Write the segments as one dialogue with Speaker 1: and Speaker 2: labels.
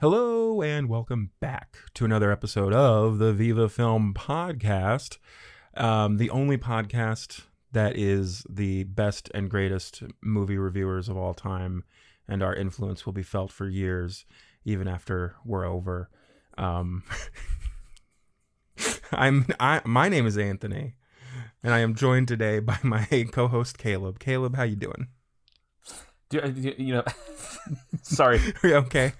Speaker 1: Hello and welcome back to another episode of the Viva Film Podcast, the only podcast that is the best and greatest movie reviewers of all time, and our influence will be felt for years, even after we're over. My name is Anthony, and I am joined today by my co-host Caleb. Caleb, how you doing?
Speaker 2: Sorry.
Speaker 1: Are you okay?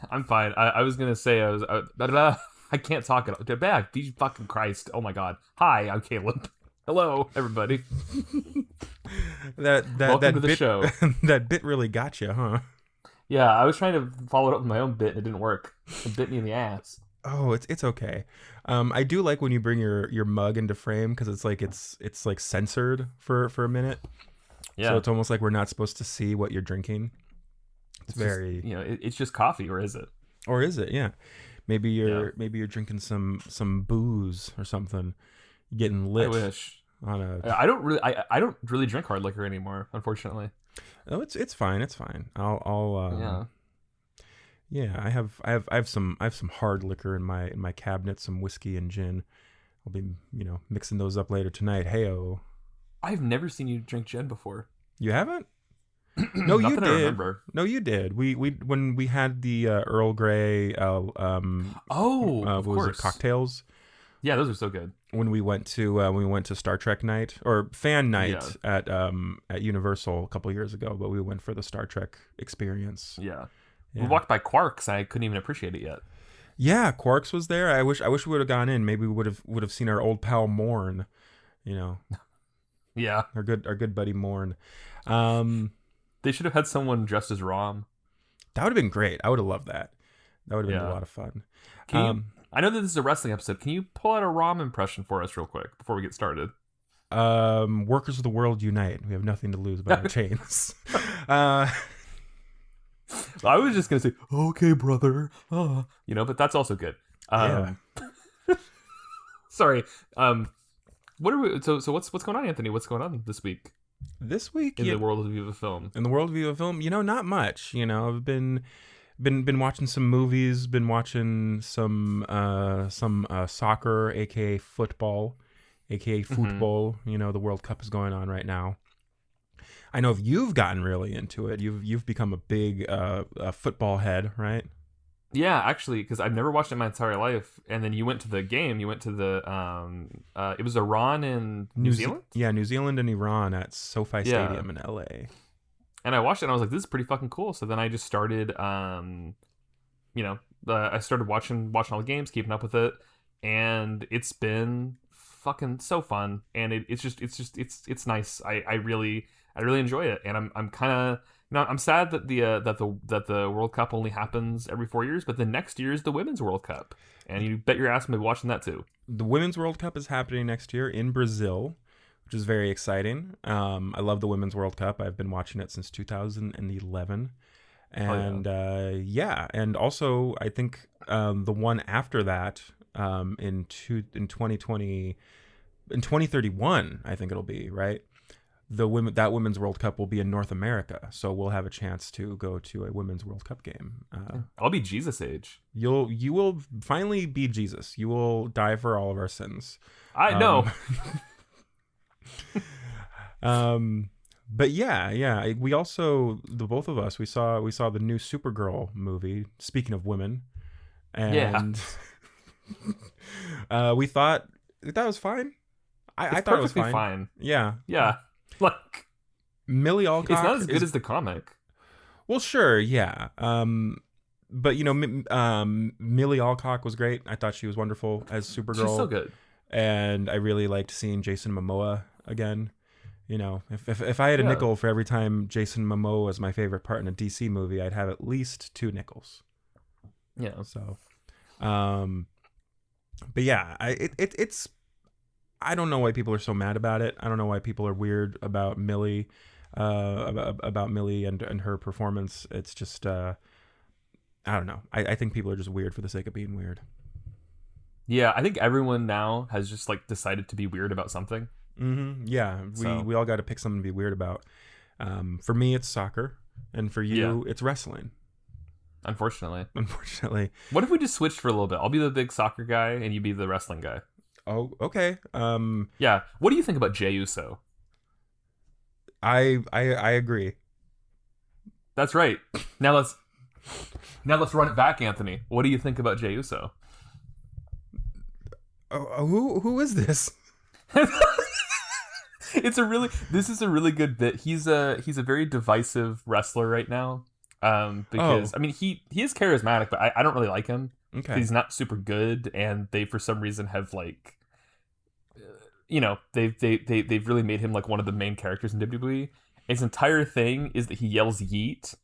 Speaker 2: I'm fine. I was gonna say I can't talk it. Get back, Jesus fucking Christ! Oh my God. Hi, I'm Caleb. Hello, everybody. Welcome to the show.
Speaker 1: That bit really got you, huh?
Speaker 2: Yeah, I was trying to follow it up with my own bit and it didn't work. It bit me in the ass.
Speaker 1: Oh, it's okay. I do like when you bring your mug into frame because it's like censored for a minute.
Speaker 2: Yeah.
Speaker 1: So it's almost like we're not supposed to see what you're drinking. It's very,
Speaker 2: just, it's just coffee, or is it?
Speaker 1: Or is it? Yeah. Maybe you're drinking some booze or something, getting lit.
Speaker 2: I wish.
Speaker 1: I
Speaker 2: don't really drink hard liquor anymore, unfortunately.
Speaker 1: Oh, it's fine. It's fine. I have some hard liquor in my cabinet, some whiskey and gin. I'll be mixing those up later tonight. Heyo.
Speaker 2: I've never seen you drink gin before.
Speaker 1: You haven't? No, you did.
Speaker 2: I remember.
Speaker 1: No, you did. We when we had the Earl Grey
Speaker 2: of course,
Speaker 1: cocktails.
Speaker 2: Yeah, those are so good.
Speaker 1: When we went to Star Trek night or fan night at Universal a couple years ago, but we went for the Star Trek experience.
Speaker 2: Yeah. We walked by Quark's. I couldn't even appreciate it yet.
Speaker 1: Yeah, Quark's was there. I wish we would have gone in. Maybe we would have seen our old pal Morn.
Speaker 2: Yeah,
Speaker 1: our good buddy Morn.
Speaker 2: They should have had someone dressed as Rom.
Speaker 1: That would have been great. I would have loved that. That would have been a lot of fun.
Speaker 2: I know that this is a wrestling episode. Can you pull out a Rom impression for us real quick before we get started?
Speaker 1: Workers of the world unite. We have nothing to lose but our chains.
Speaker 2: I was just gonna say, okay, brother. But that's also good. Sorry. What are we? So what's going on, Anthony? What's going on this week?
Speaker 1: This week
Speaker 2: in the world of Viva Film.
Speaker 1: In the world of Viva Film, not much. I've been watching some movies, been watching some soccer, aka football, aka football.
Speaker 2: Mm-hmm.
Speaker 1: The World Cup is going on right now. I know if you've gotten really into it, you've become a big football head, right?
Speaker 2: Yeah, actually, because I've never watched it my entire life. And then you went to the game. You went to the it was Iran and New Zealand?
Speaker 1: Yeah, New Zealand and Iran at SoFi Stadium in LA.
Speaker 2: And I watched it and I was like, this is pretty fucking cool. So then I just started I started watching all the games, keeping up with it, and it's been fucking so fun. And it's nice. I really enjoy it. And I'm kind of I'm sad that the World Cup only happens every 4 years, but the next year is the Women's World Cup, and you bet your ass I'm gonna be watching that too.
Speaker 1: The Women's World Cup is happening next year in Brazil, which is very exciting. I love the Women's World Cup. I've been watching it since 2011, and and also I think the one after that in 2031, I think it'll be right. That Women's World Cup will be in North America, so we'll have a chance to go to a Women's World Cup game.
Speaker 2: I'll be Jesus age.
Speaker 1: You will finally be Jesus. You will die for all of our sins.
Speaker 2: I know.
Speaker 1: But yeah. We also, the both of us, we saw the new Supergirl movie. Speaking of women, and we thought it was fine. I thought it was fine. Yeah.
Speaker 2: Like
Speaker 1: Millie Alcock.
Speaker 2: It's not as good as the comic.
Speaker 1: Well, sure, yeah. But Millie Alcock was great. I thought she was wonderful as Supergirl.
Speaker 2: She's so good.
Speaker 1: And I really liked seeing Jason Momoa again. If I had a nickel for every time Jason Momoa was my favorite part in a DC movie, I'd have at least 2 nickels.
Speaker 2: Yeah.
Speaker 1: So, but yeah, it's. I don't know why people are so mad about it. I don't know why people are weird about Millie, about Millie and her performance. It's just, I don't know. I think people are just weird for the sake of being weird.
Speaker 2: Yeah, I think everyone now has just decided to be weird about something.
Speaker 1: Mm-hmm. Yeah, we all got to pick something to be weird about. For me, it's soccer, and for you, it's wrestling.
Speaker 2: Unfortunately.
Speaker 1: What
Speaker 2: if we just switched for a little bit? I'll be the big soccer guy, and you be the wrestling guy.
Speaker 1: Oh, okay.
Speaker 2: Yeah. What do you think about Jey Uso?
Speaker 1: I agree.
Speaker 2: That's right. Now let's run it back, Anthony. What do you think about Jey Uso?
Speaker 1: Who is this?
Speaker 2: This is a really good bit. He's a very divisive wrestler right now. Because I mean he is charismatic, but I don't really like him.
Speaker 1: Okay.
Speaker 2: He's not super good, and they for some reason have like they've really made him like one of the main characters in WWE. His entire thing is that he yells yeet,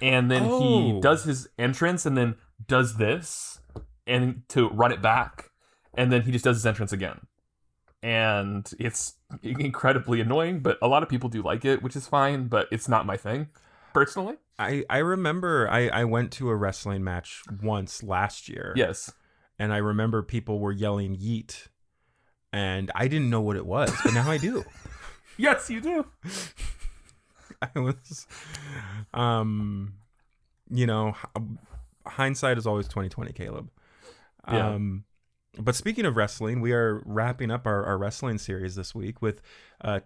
Speaker 2: and then he does his entrance and then does this and to run it back, and then he just does his entrance again. And it's incredibly annoying, but a lot of people do like it, which is fine, but it's not my thing personally.
Speaker 1: I remember I went to a wrestling match once last year.
Speaker 2: Yes.
Speaker 1: And I remember people were yelling yeet, and I didn't know what it was, but now I do.
Speaker 2: Yes, you do.
Speaker 1: I was, hindsight is always 20/20, Caleb.
Speaker 2: Yeah.
Speaker 1: But speaking of wrestling, we are wrapping up our wrestling series this week with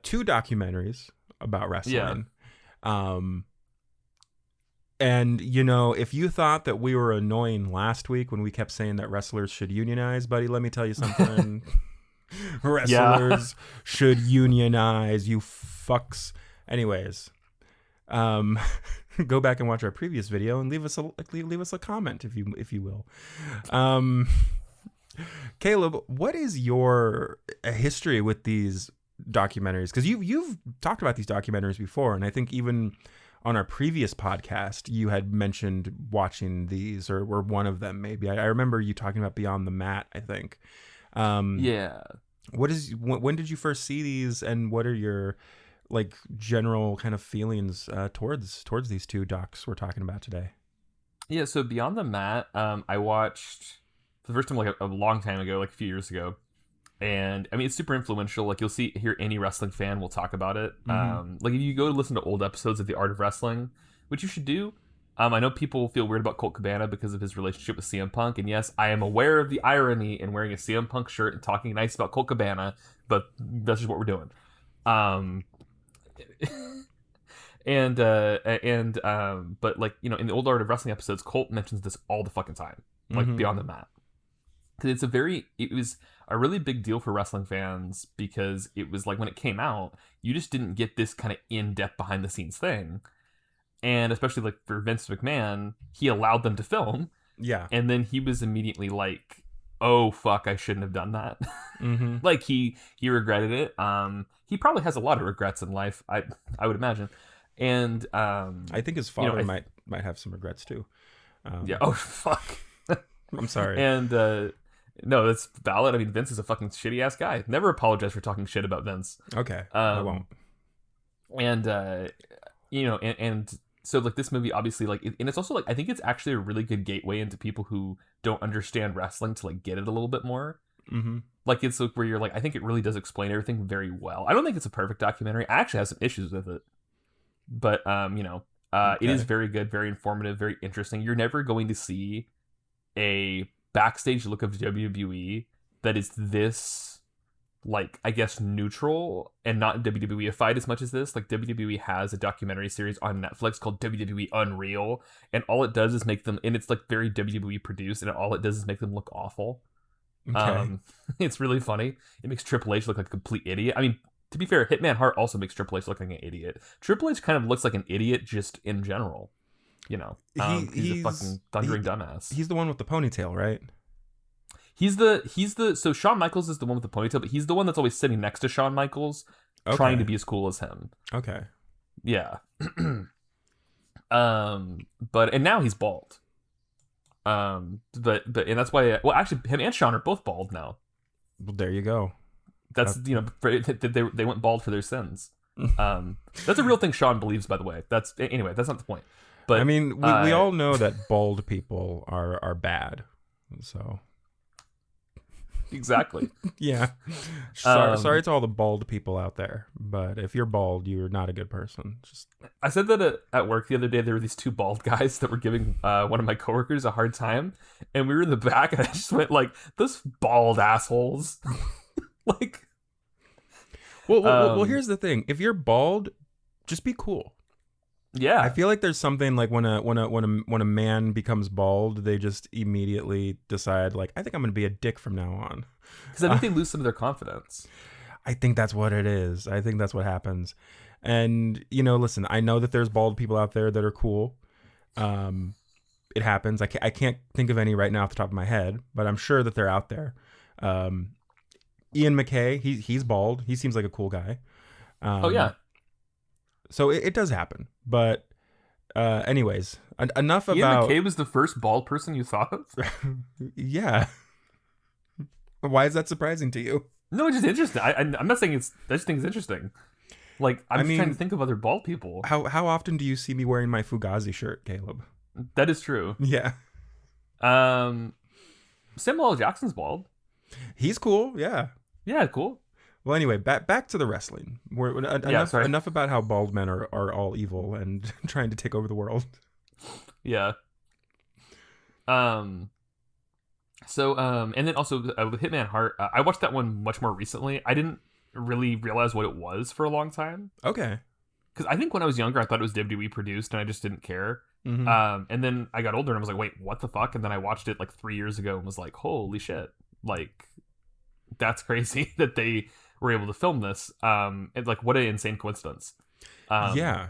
Speaker 1: 2 documentaries about wrestling. Yeah. And, if you thought that we were annoying last week when we kept saying that wrestlers should unionize, buddy, let me tell you something. Wrestlers should unionize, you fucks. Anyways, go back and watch our previous video and leave us a comment if you will. Caleb, what is your history with these documentaries? Because you've talked about these documentaries before, and I think even on our previous podcast, you had mentioned watching these, or were one of them maybe. I remember you talking about Beyond the Mat, I think.
Speaker 2: Yeah.
Speaker 1: When did you first see these, and what are your like general kind of feelings towards these 2 docs we're talking about today?
Speaker 2: Yeah, so Beyond the Mat, I watched for the first time like a long time ago, like a few years ago. And I mean, it's super influential. Like you'll hear any wrestling fan will talk about it.
Speaker 1: Mm-hmm.
Speaker 2: Like if you go to listen to old episodes of The Art of Wrestling, which you should do. I know people feel weird about Colt Cabana because of his relationship with CM Punk. And yes, I am aware of the irony in wearing a CM Punk shirt and talking nice about Colt Cabana, but that's just what we're doing. But like, in the old Art of Wrestling episodes, Colt mentions this all the fucking time, like
Speaker 1: Mm-hmm.
Speaker 2: Beyond the Mat. Because it was a really big deal for wrestling fans because it was like when it came out, you just didn't get this kind of in-depth behind the scenes thing. And especially like for Vince McMahon, he allowed them to film.
Speaker 1: Yeah.
Speaker 2: And then he was immediately like, oh, fuck, I shouldn't have done that.
Speaker 1: Mm-hmm.
Speaker 2: Like he regretted it. He probably has a lot of regrets in life, I would imagine. And
Speaker 1: I think his father might have some regrets too.
Speaker 2: Yeah. Oh, fuck.
Speaker 1: I'm sorry.
Speaker 2: And no, that's valid. I mean, Vince is a fucking shitty ass guy. Never apologize for talking shit about Vince.
Speaker 1: Okay, I won't.
Speaker 2: And and so like this movie, obviously, like, and it's also like I think it's actually a really good gateway into people who don't understand wrestling to like get it a little bit more.
Speaker 1: Mm-hmm.
Speaker 2: Like it's like where you're like, I think it really does explain everything very well. I don't think it's a perfect documentary. I actually have some issues with it, but it is very good, very informative, very interesting. You're never going to see a backstage look of WWE that is this, like, I guess neutral and not WWE-ified as much as this. Like WWE has a documentary series on Netflix called WWE Unreal, and all it does is make them, and it's like very WWE produced, and all it does is make them look awful.
Speaker 1: Okay.
Speaker 2: It's really funny. It makes Triple H look like a complete idiot. I mean, to be fair, Hitman Hart also makes Triple H look like an idiot. Triple H kind of looks like an idiot just in general. He's a fucking thundering dumbass.
Speaker 1: He's the one with the ponytail, right?
Speaker 2: He's the so Shawn Michaels is the one with the ponytail, but he's the one that's always sitting next to Shawn Michaels, trying to be as cool as him.
Speaker 1: Okay.
Speaker 2: Yeah. But now he's bald. But and that's why. Well, actually, him and Shawn are both bald now.
Speaker 1: Well, there you go.
Speaker 2: That's they went bald for their sins. That's a real thing Shawn believes, by the way. That's not the point. But
Speaker 1: I mean, we all know that bald people are bad. So
Speaker 2: Exactly.
Speaker 1: Yeah. Sorry to all the bald people out there, but if you're bald, you're not a good person. Just
Speaker 2: I said that at work the other day. There were these two bald guys that were giving one of my coworkers a hard time, and we were in the back, and I just went like, "Those bald assholes!" Like,
Speaker 1: well, here's the thing: if you're bald, just be cool.
Speaker 2: yeah,
Speaker 1: I feel like there's something like when a man becomes bald, they just immediately decide like, I think I'm gonna be a dick from now on.
Speaker 2: because I think they lose some of their confidence.
Speaker 1: I think that's what it is. I think that's what happens. And listen, I know that there's bald people out there that are cool. It happens. I can't think of any right now off the top of my head, but I'm sure that they're out there. Ian McKay, he's bald. He seems like a cool guy.
Speaker 2: Oh yeah.
Speaker 1: So it does happen. But anyways, enough
Speaker 2: Ian
Speaker 1: about...
Speaker 2: McKay was the first bald person you thought of?
Speaker 1: Yeah. Why is that surprising to you?
Speaker 2: No, it's just interesting. I'm not saying it's... I just think it's interesting. Like, I'm just trying to think of other bald people.
Speaker 1: How often do you see me wearing my Fugazi shirt, Caleb?
Speaker 2: That is true.
Speaker 1: Yeah.
Speaker 2: Samuel L. Jackson's bald.
Speaker 1: He's cool, yeah.
Speaker 2: Yeah, cool.
Speaker 1: Well, anyway, back to the wrestling. Enough about how bald men are all evil and trying to take over the world.
Speaker 2: Yeah. So, and then also with Hitman Heart, I watched that one much more recently. I didn't really realize what it was for a long time.
Speaker 1: Okay.
Speaker 2: Because I think when I was younger, I thought it was WWE produced, and I just didn't care.
Speaker 1: Mm-hmm.
Speaker 2: And then I got older, and I was like, wait, what the fuck? And then I watched it like 3 years ago and was like, holy shit. Like, that's crazy that they were able to film this. It's like, what an insane coincidence.
Speaker 1: Yeah.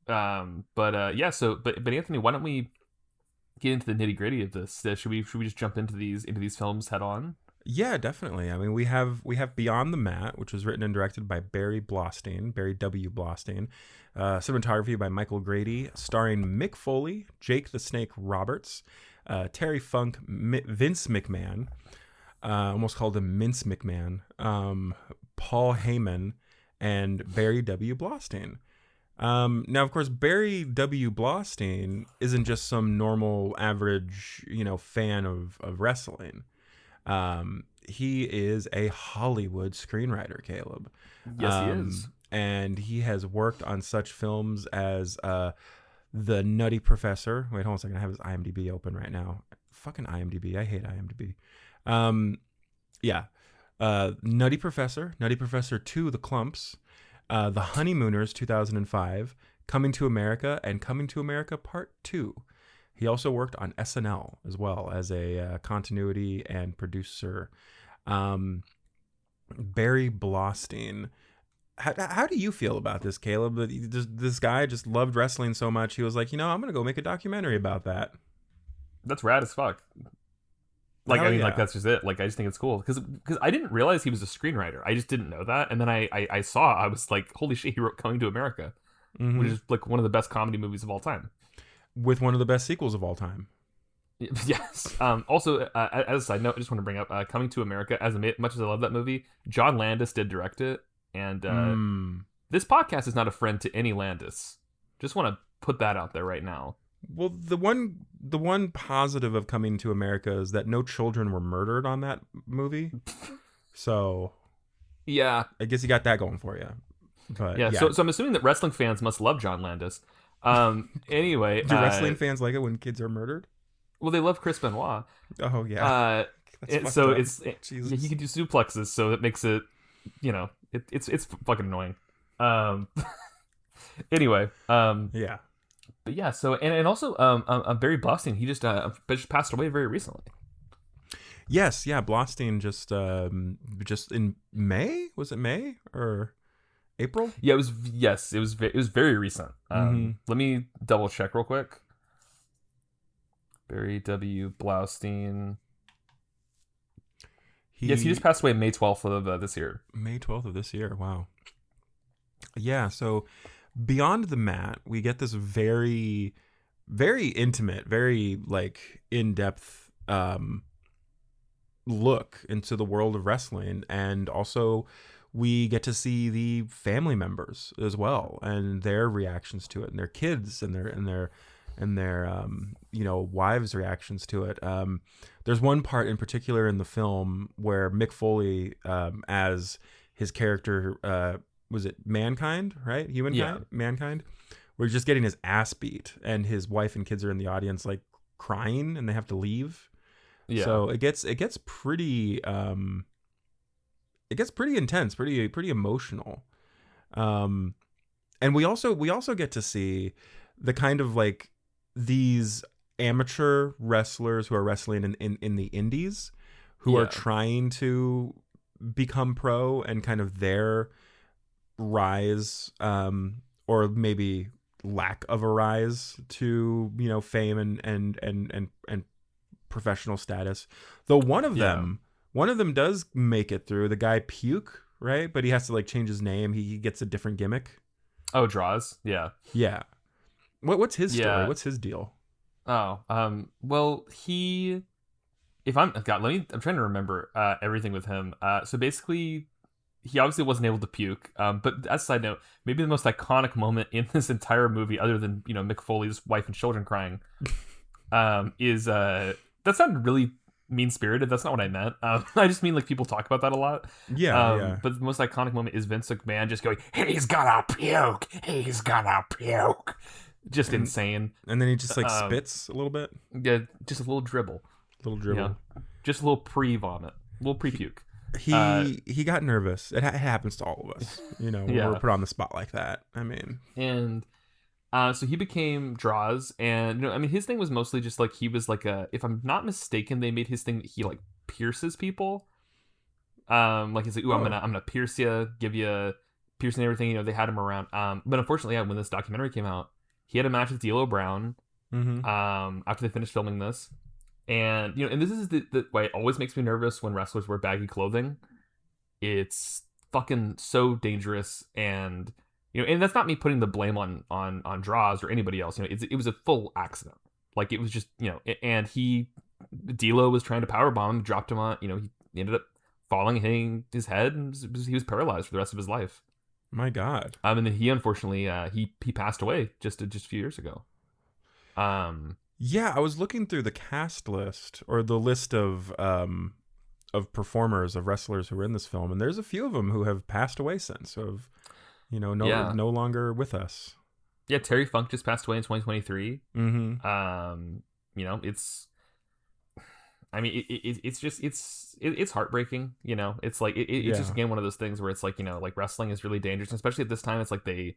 Speaker 2: But Anthony, why don't we get into the nitty gritty of this? Should we just jump into these films head on?
Speaker 1: Yeah, definitely. I mean, we have Beyond the Mat, which was written and directed by Barry W. Blostein. Cinematography by Michael Grady, starring Mick Foley, Jake the Snake Roberts, Terry Funk, Vince McMahon. Almost called him Mince McMahon. Paul Heyman, and Barry W. Blostein. Now, of course, Barry W. Blostein isn't just some normal, average, fan of wrestling. He is a Hollywood screenwriter, Caleb.
Speaker 2: Yes, he is.
Speaker 1: And he has worked on such films as The Nutty Professor. Wait, hold on a second. I have his IMDb open right now. Fucking IMDb. I hate IMDb. Nutty Professor 2, The Clumps, The Honeymooners 2005, Coming to America, and Coming to America Part 2. He also worked on SNL as well as a continuity and producer. Barry Blostein. How do you feel about this, Caleb? This guy just loved wrestling so much, he was like, I'm going to go make a documentary about that.
Speaker 2: That's rad as fuck. Like,
Speaker 1: Hell
Speaker 2: I mean,
Speaker 1: yeah.
Speaker 2: like, that's just it. Like, I just think it's cool. Because I didn't realize he was a screenwriter. I just didn't know that. And then I saw, I was like, holy shit, he wrote Coming to America,
Speaker 1: Mm-hmm.
Speaker 2: which is, like, one of the best comedy movies of all time.
Speaker 1: With one of the best sequels of all time.
Speaker 2: Yes. Also, as a side note, I just want to bring up Coming to America. As much as I love that movie, John Landis did direct it. And this podcast is not a friend to any Landis. Just want to put that out there right now.
Speaker 1: Well, the one positive of Coming to America is that no children were murdered on that movie. So,
Speaker 2: yeah,
Speaker 1: I guess you got that going for you. But
Speaker 2: yeah. So I'm assuming that wrestling fans must love John Landis. Anyway,
Speaker 1: do wrestling fans like it when kids are murdered?
Speaker 2: Well, they love Chris Benoit.
Speaker 1: Oh yeah.
Speaker 2: So
Speaker 1: up.
Speaker 2: he can do suplexes, so that makes it, it's fucking annoying. Anyway,
Speaker 1: yeah.
Speaker 2: But yeah, so and also Barry Blostein, he just passed away very recently.
Speaker 1: Yes, yeah, Blostein just in May, was it May or April?
Speaker 2: Yeah, it was very recent. Let me double check real quick. Barry W. Blostein. He just passed away May 12th of this year.
Speaker 1: May 12th of this year. Wow. Yeah, so Beyond the Mat, we get this very, very intimate, very like in-depth look into the world of wrestling, and also we get to see the family members as well and their reactions to it, and their kids and their wives' reactions to it. There's one part in particular in the film where Mick Foley, as his character, was it Mankind, right? Humankind, Mankind. We're just getting his ass beat, and his wife and kids are in the audience, like crying, and they have to leave. Yeah. So it gets pretty intense, pretty emotional. And we also get to see the kind of like these amateur wrestlers who are wrestling in the indies, who are trying to become pro, and kind of their rise, or maybe lack of a rise to fame and professional status. Though one of them does make it through. The guy Puke, right? But he has to like change his name. He gets a different gimmick.
Speaker 2: Oh, Draws. Yeah.
Speaker 1: What's his story? What's his deal?
Speaker 2: Oh, well, I'm trying to remember everything with him. So basically, he obviously wasn't able to puke. But as a side note, maybe the most iconic moment in this entire movie, other than Mick Foley's wife and children crying, is that sounded really mean-spirited. That's not what I meant. I just mean like people talk about that a lot.
Speaker 1: Yeah.
Speaker 2: But the most iconic moment is Vince McMahon just going, "He's gonna puke. He's gonna puke." Just insane.
Speaker 1: And then he just like spits a little bit.
Speaker 2: Yeah, just a little dribble. Just a little pre-vomit, a little pre-puke.
Speaker 1: He got nervous. It happens to all of us, when we're put on the spot like that. I mean,
Speaker 2: and so he became Draws, and his thing was mostly just like he was like if I'm not mistaken, they made his thing that he like pierces people. Like he's like, "Ooh, I'm gonna pierce you, give you piercing and everything." They had him around. But unfortunately, when this documentary came out, he had a match with D'Lo Brown. After they finished filming this. And and this is the way it always makes me nervous when wrestlers wear baggy clothing. It's fucking so dangerous, and and that's not me putting the blame on Draws or anybody else. It was a full accident. Like it was just and D'Lo was trying to powerbomb him, dropped him on. He ended up falling, hitting his head, and he was paralyzed for the rest of his life.
Speaker 1: My God.
Speaker 2: And then he unfortunately he passed away just a few years ago.
Speaker 1: Yeah, I was looking through the cast list, or the list of performers, of wrestlers who were in this film, and there's a few of them who have passed away since, no longer with us.
Speaker 2: Yeah, Terry Funk just passed away in 2023. It's heartbreaking. It's like it's just again one of those things where it's like like wrestling is really dangerous, especially at this time. It's like they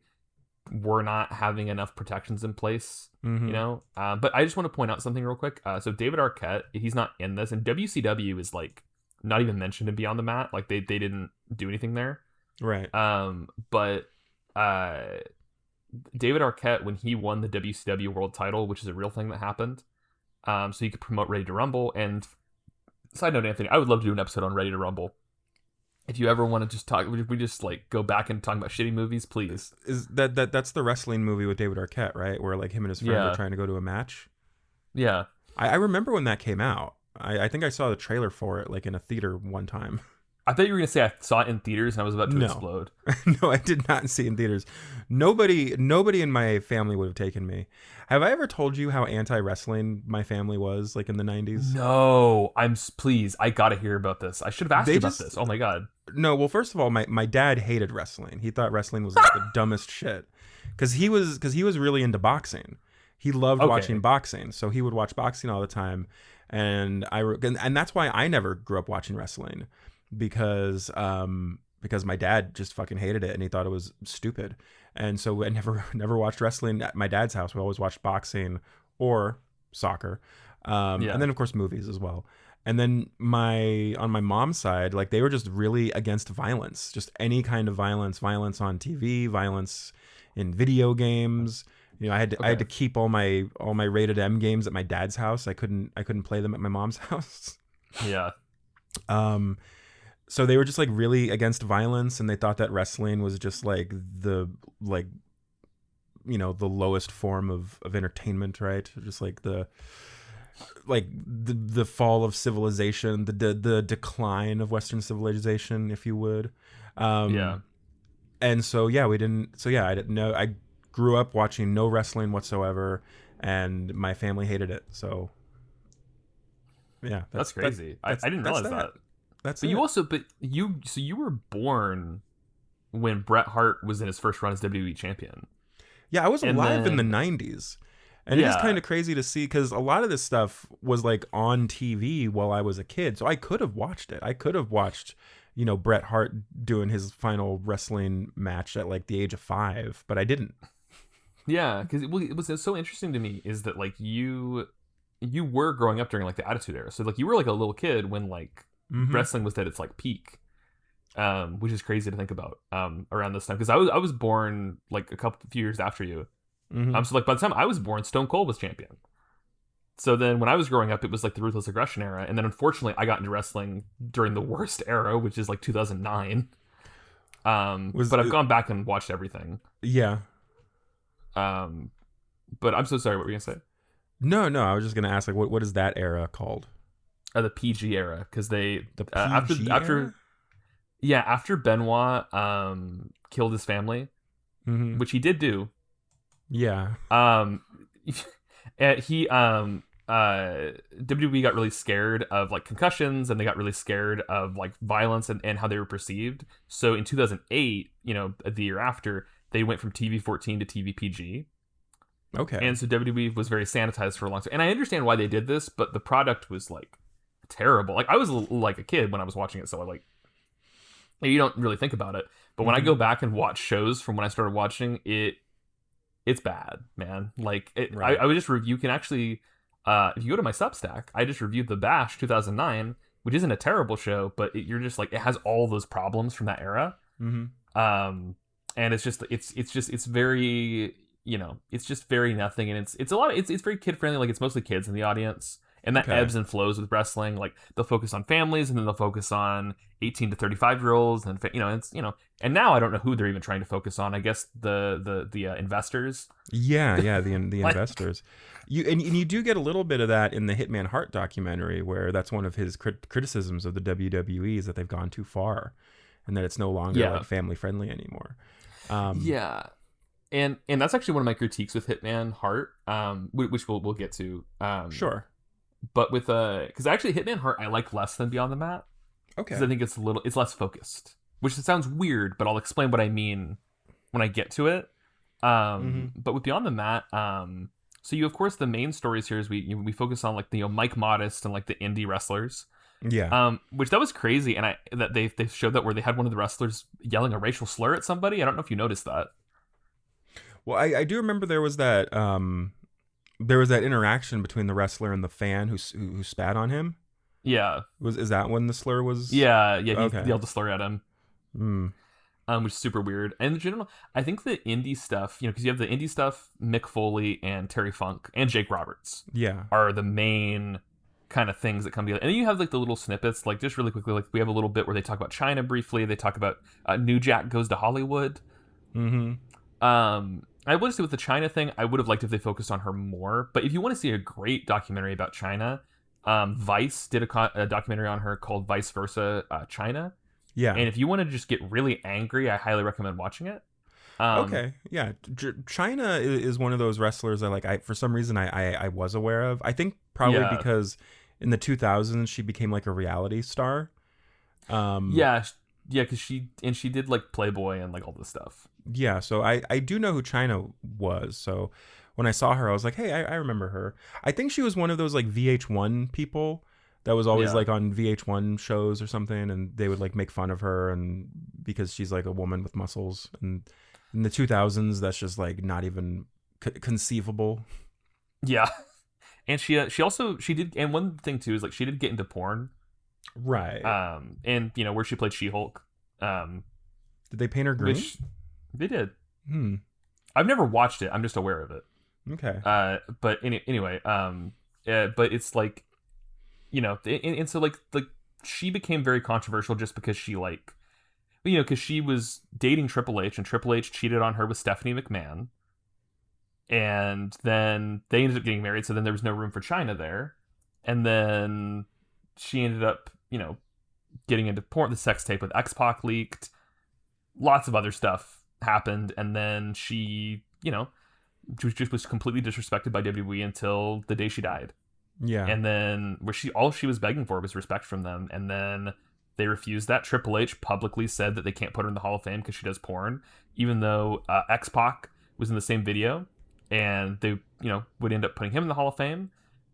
Speaker 2: were not having enough protections in place, but I just want to point out something real quick. So David Arquette, he's not in this, and WCW is like not even mentioned in Beyond the Mat. Like they didn't do anything there,
Speaker 1: right?
Speaker 2: But David Arquette, when he won the WCW world title, which is a real thing that happened, so he could promote Ready to Rumble. And side note, Anthony, I would love to do an episode on Ready to Rumble. If you ever want to just talk, we just like go back and talk about shitty movies, please.
Speaker 1: Is that's the wrestling movie with David Arquette, right? Where like him and his friend are trying to go to a match.
Speaker 2: Yeah,
Speaker 1: I remember when that came out. I think I saw the trailer for it like in a theater one time.
Speaker 2: I thought you were gonna say I saw it in theaters and I was about to explode.
Speaker 1: No, I did not see it in theaters. Nobody in my family would have taken me. Have I ever told you how anti-wrestling my family was like in the 90s?
Speaker 2: No, please. I gotta hear about this. I should have asked you about this. Oh my God.
Speaker 1: No, well, first of all, my dad hated wrestling. He thought wrestling was like the dumbest shit. Because he was really into boxing. He loved watching boxing, so he would watch boxing all the time. And that's why I never grew up watching wrestling. Because my dad just fucking hated it and he thought it was stupid, and so I never watched wrestling at my dad's house. We always watched boxing or soccer, and then of course movies as well. And then on my mom's side, like they were just really against violence, just any kind of violence on TV, violence in video games. I had to keep all my rated M games at my dad's house. I couldn't play them at my mom's house.
Speaker 2: Yeah.
Speaker 1: So they were just like really against violence, and they thought that wrestling was just like the lowest form of entertainment, right? Just like the fall of civilization, the decline of Western civilization, if you would. And so I didn't know. I grew up watching no wrestling whatsoever, and my family hated it. So yeah,
Speaker 2: That's crazy. I didn't
Speaker 1: that's
Speaker 2: realize that.
Speaker 1: That's
Speaker 2: But
Speaker 1: it.
Speaker 2: you were born when Bret Hart was in his first run as WWE champion.
Speaker 1: Yeah, I was
Speaker 2: And
Speaker 1: alive in the
Speaker 2: then
Speaker 1: 90s. And it is
Speaker 2: yeah.
Speaker 1: kind of crazy to see because a lot of this stuff was like on TV while I was a kid. So I could have watched it. I could have watched, Bret Hart doing his final wrestling match at like the age of 5, but I didn't.
Speaker 2: Yeah, because it was so interesting to me is that like you were growing up during like the Attitude Era, so like you were like a little kid when like
Speaker 1: Hmm.
Speaker 2: wrestling was at its like peak, which is crazy to think about around this time because I was born like a few years after you,
Speaker 1: Hmm.
Speaker 2: so like by the time I was born, Stone Cold was champion. So then when I was growing up, it was like the Ruthless Aggression era, and then unfortunately I got into wrestling during the worst era, which is like 2009.
Speaker 1: Was
Speaker 2: But I've gone back and watched everything.
Speaker 1: Yeah.
Speaker 2: Um, but I'm so sorry. What were you gonna say?
Speaker 1: No, no. I was just gonna ask, like, what is that era called?
Speaker 2: The PG era, because they
Speaker 1: The
Speaker 2: after
Speaker 1: PG
Speaker 2: after
Speaker 1: era?
Speaker 2: yeah after Benoit killed his family,
Speaker 1: Hmm.
Speaker 2: which he did do.
Speaker 1: Yeah.
Speaker 2: Um, he WWE got really scared of like concussions, and they got really scared of like violence and how they were perceived. So in 2008, the year after, they went from TV 14 to TV PG.
Speaker 1: Okay.
Speaker 2: And so WWE was very sanitized for a long time. And I understand why they did this, but the product was like terrible. Like I was like a kid when I was watching it, so I like you don't really think about it. But when I
Speaker 1: Hmm.
Speaker 2: go back and watch shows from when I started watching it, it's bad, man. Like
Speaker 1: Right.
Speaker 2: I would just review. You can actually, if you go to my Substack, I just reviewed The Bash 2009, which isn't a terrible show, but you're just like it has all those problems from that era.
Speaker 1: Hmm.
Speaker 2: Um, and it's very it's just very nothing, and it's a lot. It's very kid friendly. Like it's mostly kids in the audience. And that
Speaker 1: Okay.
Speaker 2: ebbs and flows with wrestling. Like they'll focus on families, and then they'll focus on 18 to 35-year-olds, and it's and now I don't know who they're even trying to focus on. I guess the investors.
Speaker 1: Yeah, yeah, the
Speaker 2: Like,
Speaker 1: investors. And you do get a little bit of that in the Hitman Hart documentary, where that's one of his criticisms of the WWE is that they've gone too far, and that it's no longer
Speaker 2: yeah,
Speaker 1: like family friendly anymore. Um,
Speaker 2: yeah, and that's actually one of my critiques with Hitman Hart, which we'll get to.
Speaker 1: sure.
Speaker 2: But with because actually Hitman Hart I like less than Beyond the Mat because I
Speaker 1: Okay.
Speaker 2: think it's less focused, which sounds weird, but I'll explain what I mean when I get to it.
Speaker 1: Hmm.
Speaker 2: But with Beyond the Mat, so you of course the main stories here is we focus on like the Mike Modest and like the indie wrestlers,
Speaker 1: Yeah.
Speaker 2: which that was crazy, and that they showed that where they had one of the wrestlers yelling a racial slur at somebody. I don't know if you noticed that.
Speaker 1: Well, I do remember there was that interaction between the wrestler and the fan who spat on him.
Speaker 2: Yeah,
Speaker 1: Is that when the slur was?
Speaker 2: yeah.
Speaker 1: Okay.
Speaker 2: He yelled a slur at him.
Speaker 1: Mm.
Speaker 2: Which is super weird. And in general, I think the indie stuff, because you have the indie stuff, Mick Foley and Terry Funk and Jake Roberts
Speaker 1: Yeah.
Speaker 2: are the main kind of things that come together. And then you have like the little snippets, like just really quickly, like we have a little bit where they talk about China briefly. They talk about New Jack Goes to Hollywood.
Speaker 1: Mm-hmm.
Speaker 2: I would say with the China thing, I would have liked if they focused on her more. But if you want to see a great documentary about China, Vice did a documentary on her called Vice Versa China.
Speaker 1: Yeah.
Speaker 2: And if you want to just get really angry, I highly recommend watching it.
Speaker 1: Okay, yeah. China is one of those wrestlers that like I for some reason I was aware of. I think probably
Speaker 2: Yeah.
Speaker 1: because in the 2000s she became like a reality star.
Speaker 2: Yeah, because she did like Playboy and like all this stuff.
Speaker 1: Yeah, so I do know who China was. So when I saw her, I was like, hey, I remember her. I think she was one of those like VH1 people that was always
Speaker 2: Yeah.
Speaker 1: like on VH1 shows or something, and they would like make fun of her and because she's like a woman with muscles. And in the 2000s, that's just like not even conceivable.
Speaker 2: Yeah, and she also she did, and one thing too is like she did get into porn.
Speaker 1: Right.
Speaker 2: And where she played She-Hulk.
Speaker 1: Did they paint her green?
Speaker 2: Which they did.
Speaker 1: Hmm.
Speaker 2: I've never watched it. I'm just aware of it.
Speaker 1: Okay.
Speaker 2: But anyway, but it's like, and so like she became very controversial just because she like, because she was dating Triple H and Triple H cheated on her with Stephanie McMahon, and then they ended up getting married. So then there was no room for China there, and then she ended up, getting into porn. The sex tape with X-Pac leaked. Lots of other stuff happened, and then she, was completely disrespected by WWE until the day she died.
Speaker 1: Yeah.
Speaker 2: And then all she was begging for was respect from them, and then they refused that. Triple H publicly said that they can't put her in the Hall of Fame because she does porn, even though X-Pac was in the same video, and they would end up putting him in the Hall of Fame.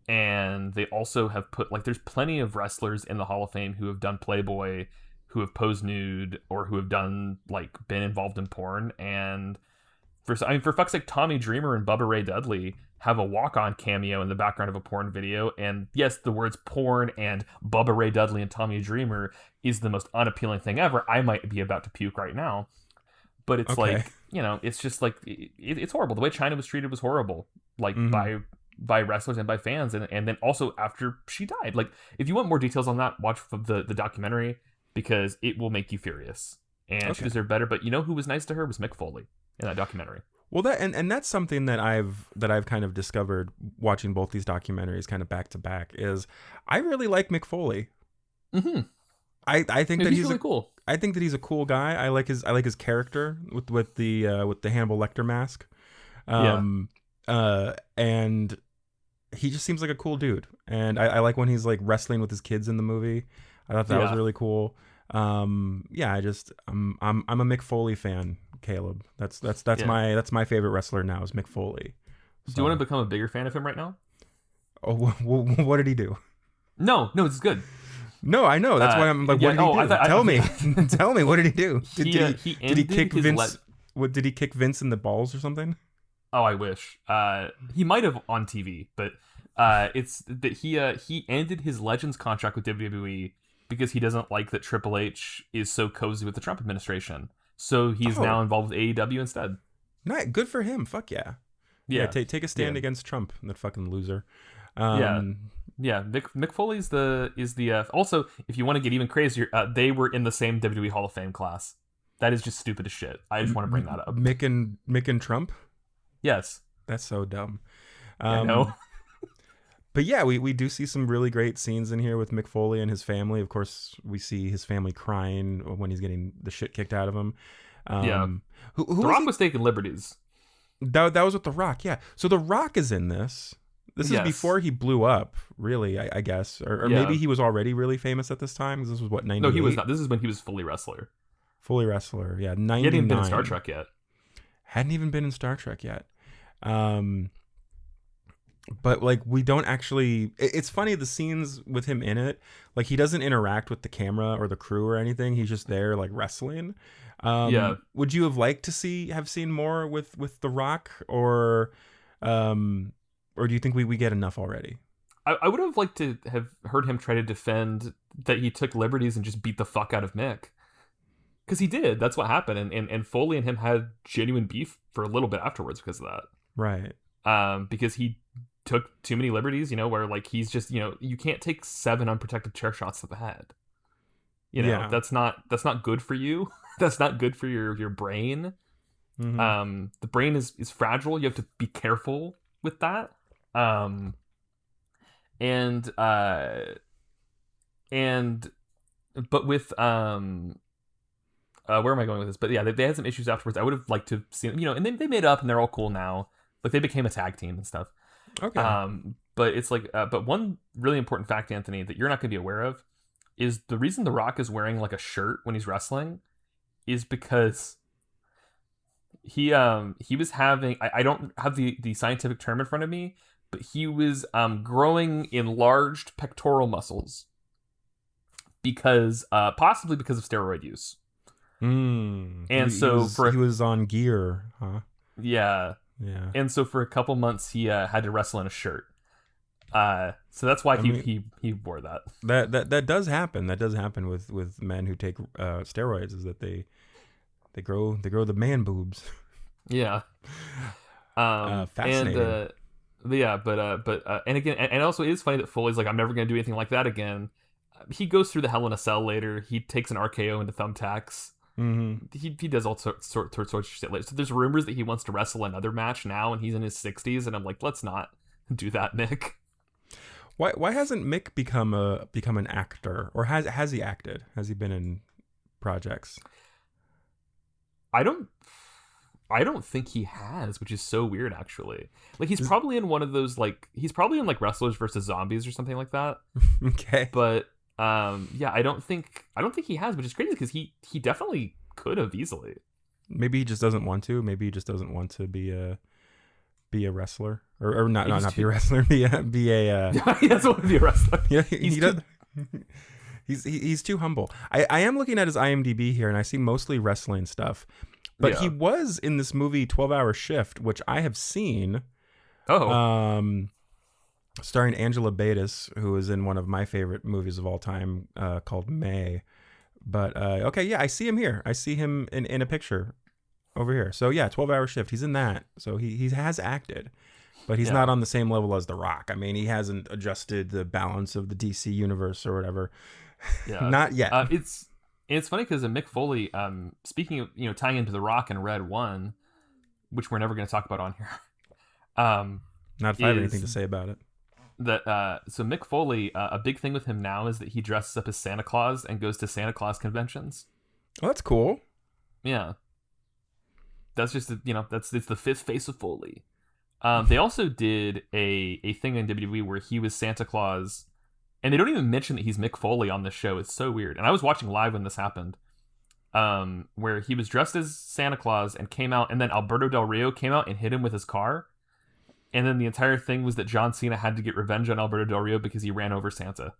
Speaker 2: And they also have put, like, there's plenty of wrestlers in the Hall of Fame who have done Playboy, who have posed nude, or who have done, like, been involved in porn. And for fuck's sake, Tommy Dreamer and Bubba Ray Dudley have a walk-on cameo in the background of a porn video. And yes, the words porn and Bubba Ray Dudley and Tommy Dreamer is the most unappealing thing ever. I might be about to puke right now. But it's like, it's just like, it's horrible. The way China was treated was horrible. Like, by wrestlers and by fans, and then also after she died. Like, if you want more details on that, watch the documentary, because it will make you furious. And she deserved better. But you know who was nice to her was Mick Foley in that documentary.
Speaker 1: Well, that's something that I've kind of discovered watching both these documentaries kind of back to back, is I really like Mick Foley.
Speaker 2: Mm-hmm.
Speaker 1: I think that he's
Speaker 2: really cool.
Speaker 1: I think that he's a cool guy. I like his character with the Hannibal Lecter mask. And he just seems like a cool dude. And I like when he's like wrestling with his kids in the movie. I thought that was really cool. I'm a Mick Foley fan, Caleb. That's my favorite wrestler now is Mick Foley. So.
Speaker 2: Do you want to become a bigger fan of him right now?
Speaker 1: Oh, what did he do?
Speaker 2: No, it's good.
Speaker 1: No, I know. That's why I'm like, what did he do? Tell me. Tell me, what did he do? Did he kick Vince? Did he kick Vince in the balls or something?
Speaker 2: Oh, I wish. He might have on TV, but it's that he ended his Legends contract with WWE because he doesn't like that Triple H is so cozy with the Trump administration. So he's now involved with AEW instead.
Speaker 1: Nice, good for him. Fuck yeah. Yeah, take a stand against Trump, that fucking loser. Mick
Speaker 2: Foley's the also, if you want to get even crazier, they were in the same WWE Hall of Fame class. That is just stupid as shit. I just want to bring that up.
Speaker 1: Mick and Trump?
Speaker 2: Yes.
Speaker 1: That's so dumb.
Speaker 2: I know.
Speaker 1: But yeah, we do see some really great scenes in here with Mick Foley and his family. Of course, we see his family crying when he's getting the shit kicked out of him. Who
Speaker 2: The Rock was taking liberties.
Speaker 1: That was with The Rock, yeah. So The Rock is in this. This is before he blew up, really, I guess. Or maybe he was already really famous at this time, because this was, 98?
Speaker 2: No, he was not. This is when he was fully wrestler.
Speaker 1: Fully wrestler, yeah. 99.
Speaker 2: He hadn't even been in Star Trek yet.
Speaker 1: Hadn't even been in Star Trek yet. But like, we don't actually, it's funny, the scenes with him in it, like, he doesn't interact with the camera or the crew or anything. He's just there, like, wrestling. Would you have liked to have seen more with The Rock, or do you think we get enough already?
Speaker 2: I would have liked to have heard him try to defend that he took liberties and just beat the fuck out of Mick. Because he did. That's what happened. And Foley and him had genuine beef for a little bit afterwards because of that.
Speaker 1: Right.
Speaker 2: Because he took too many liberties, where, like, he's just, you can't take 7 unprotected chair shots to the head. That's not good for you. That's not good for your brain. Mm-hmm. The brain is fragile. You have to be careful with that. But with where am I going with this? But yeah, they had some issues afterwards. I would have liked to see them, and they made up and they're all cool now. Like, they became a tag team and stuff.
Speaker 1: Okay.
Speaker 2: But it's like, but one really important fact, Anthony, that you're not going to be aware of is the reason The Rock is wearing, like, a shirt when he's wrestling is because he was having, I don't have the scientific term in front of me, but he was growing enlarged pectoral muscles possibly because of steroid use.
Speaker 1: And
Speaker 2: he
Speaker 1: was on gear, huh?
Speaker 2: Yeah. And so for a couple months he had to wrestle in a shirt. So that's why he wore that.
Speaker 1: That does happen. That does happen with men who take steroids, is that they grow the man boobs.
Speaker 2: Yeah.
Speaker 1: Fascinating.
Speaker 2: And again, and also it is funny that Foley's like, I'm never going to do anything like that again. He goes through the Hell in a Cell later. He takes an RKO into thumbtacks.
Speaker 1: Mm-hmm.
Speaker 2: He does all sorts of shit later. So there's rumors that he wants to wrestle another match now, and he's in his 60s. And I'm like, let's not do that, Mick.
Speaker 1: Why hasn't Mick become an actor, or has he acted? Has he been in projects?
Speaker 2: I don't I don't think he has, which is so weird actually. Like he's probably in one of those he's probably in like Wrestlers versus Zombies or something like that.
Speaker 1: Okay.
Speaker 2: But yeah, I don't think he has, which is crazy because he definitely could have easily.
Speaker 1: Maybe he just doesn't want to. Maybe he just doesn't want to be a wrestler or not be a wrestler. Be a
Speaker 2: He doesn't want to be a wrestler.
Speaker 1: Yeah, he's too humble. I am looking at his IMDb here, and I see mostly wrestling stuff. But he was in this movie 12-Hour Shift, which I have seen.
Speaker 2: Oh.
Speaker 1: Starring Angela Batis, who is in one of my favorite movies of all time, called May. But okay, yeah, I see him here. I see him in a picture over here. So yeah, 12-Hour Shift. He's in that. So he has acted, but he's not on the same level as The Rock. I mean, he hasn't adjusted the balance of the DC universe or whatever.
Speaker 2: Yeah,
Speaker 1: not yet.
Speaker 2: It's funny because Mick Foley, speaking of tying into The Rock and Red One, which we're never going to talk about on here.
Speaker 1: Not if I have anything to say about it.
Speaker 2: So Mick Foley, a big thing with him now is that he dresses up as Santa Claus and goes to Santa Claus conventions.
Speaker 1: Oh, that's cool.
Speaker 2: Yeah, that's just it's the fifth face of Foley. They also did a thing in WWE where he was Santa Claus, and they don't even mention that he's Mick Foley on this show. It's so weird. And I was watching live when this happened, where he was dressed as Santa Claus and came out, and then Alberto Del Rio came out and hit him with his car. And then the entire thing was that John Cena had to get revenge on Alberto Del Rio because he ran over Santa.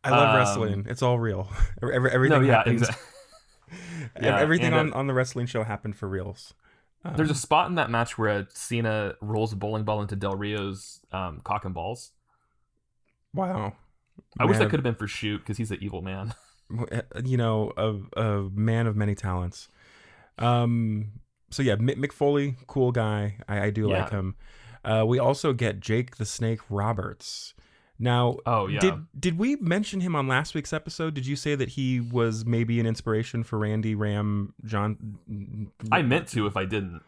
Speaker 1: I love wrestling. It's all real. Everything happens.
Speaker 2: Exactly.
Speaker 1: Everything on the wrestling show happened for reals.
Speaker 2: There's a spot in that match where Cena rolls a bowling ball into Del Rio's cock and balls.
Speaker 1: Wow.
Speaker 2: I wish that could have been for Shoot because he's an evil man.
Speaker 1: A man of many talents. So yeah, Mick Foley, cool guy. I do like him. We also get Jake the Snake Roberts. Now, did we mention him on last week's episode? Did you say that he was maybe an inspiration for Randy Ram John?
Speaker 2: I meant to if I didn't.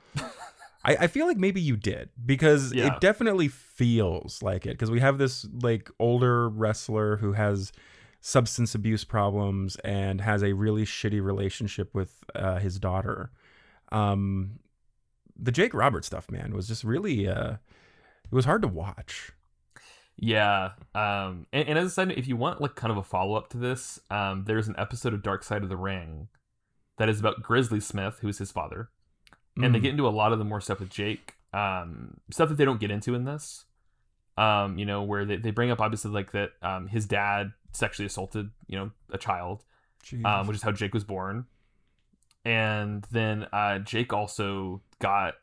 Speaker 1: I feel like maybe you did because it definitely feels like it because we have this like older wrestler who has substance abuse problems and has a really shitty relationship with his daughter. The Jake Roberts stuff, man, was just really it was hard to watch.
Speaker 2: Yeah. And as a side note, if you want like kind of a follow-up to this, there's an episode of Dark Side of the Ring that is about Grizzly Smith, who's his father. And they get into a lot of the more stuff with Jake, stuff that they don't get into in this. Where they bring up obviously like that his dad sexually assaulted, a child, which is how Jake was born. And then Jake also got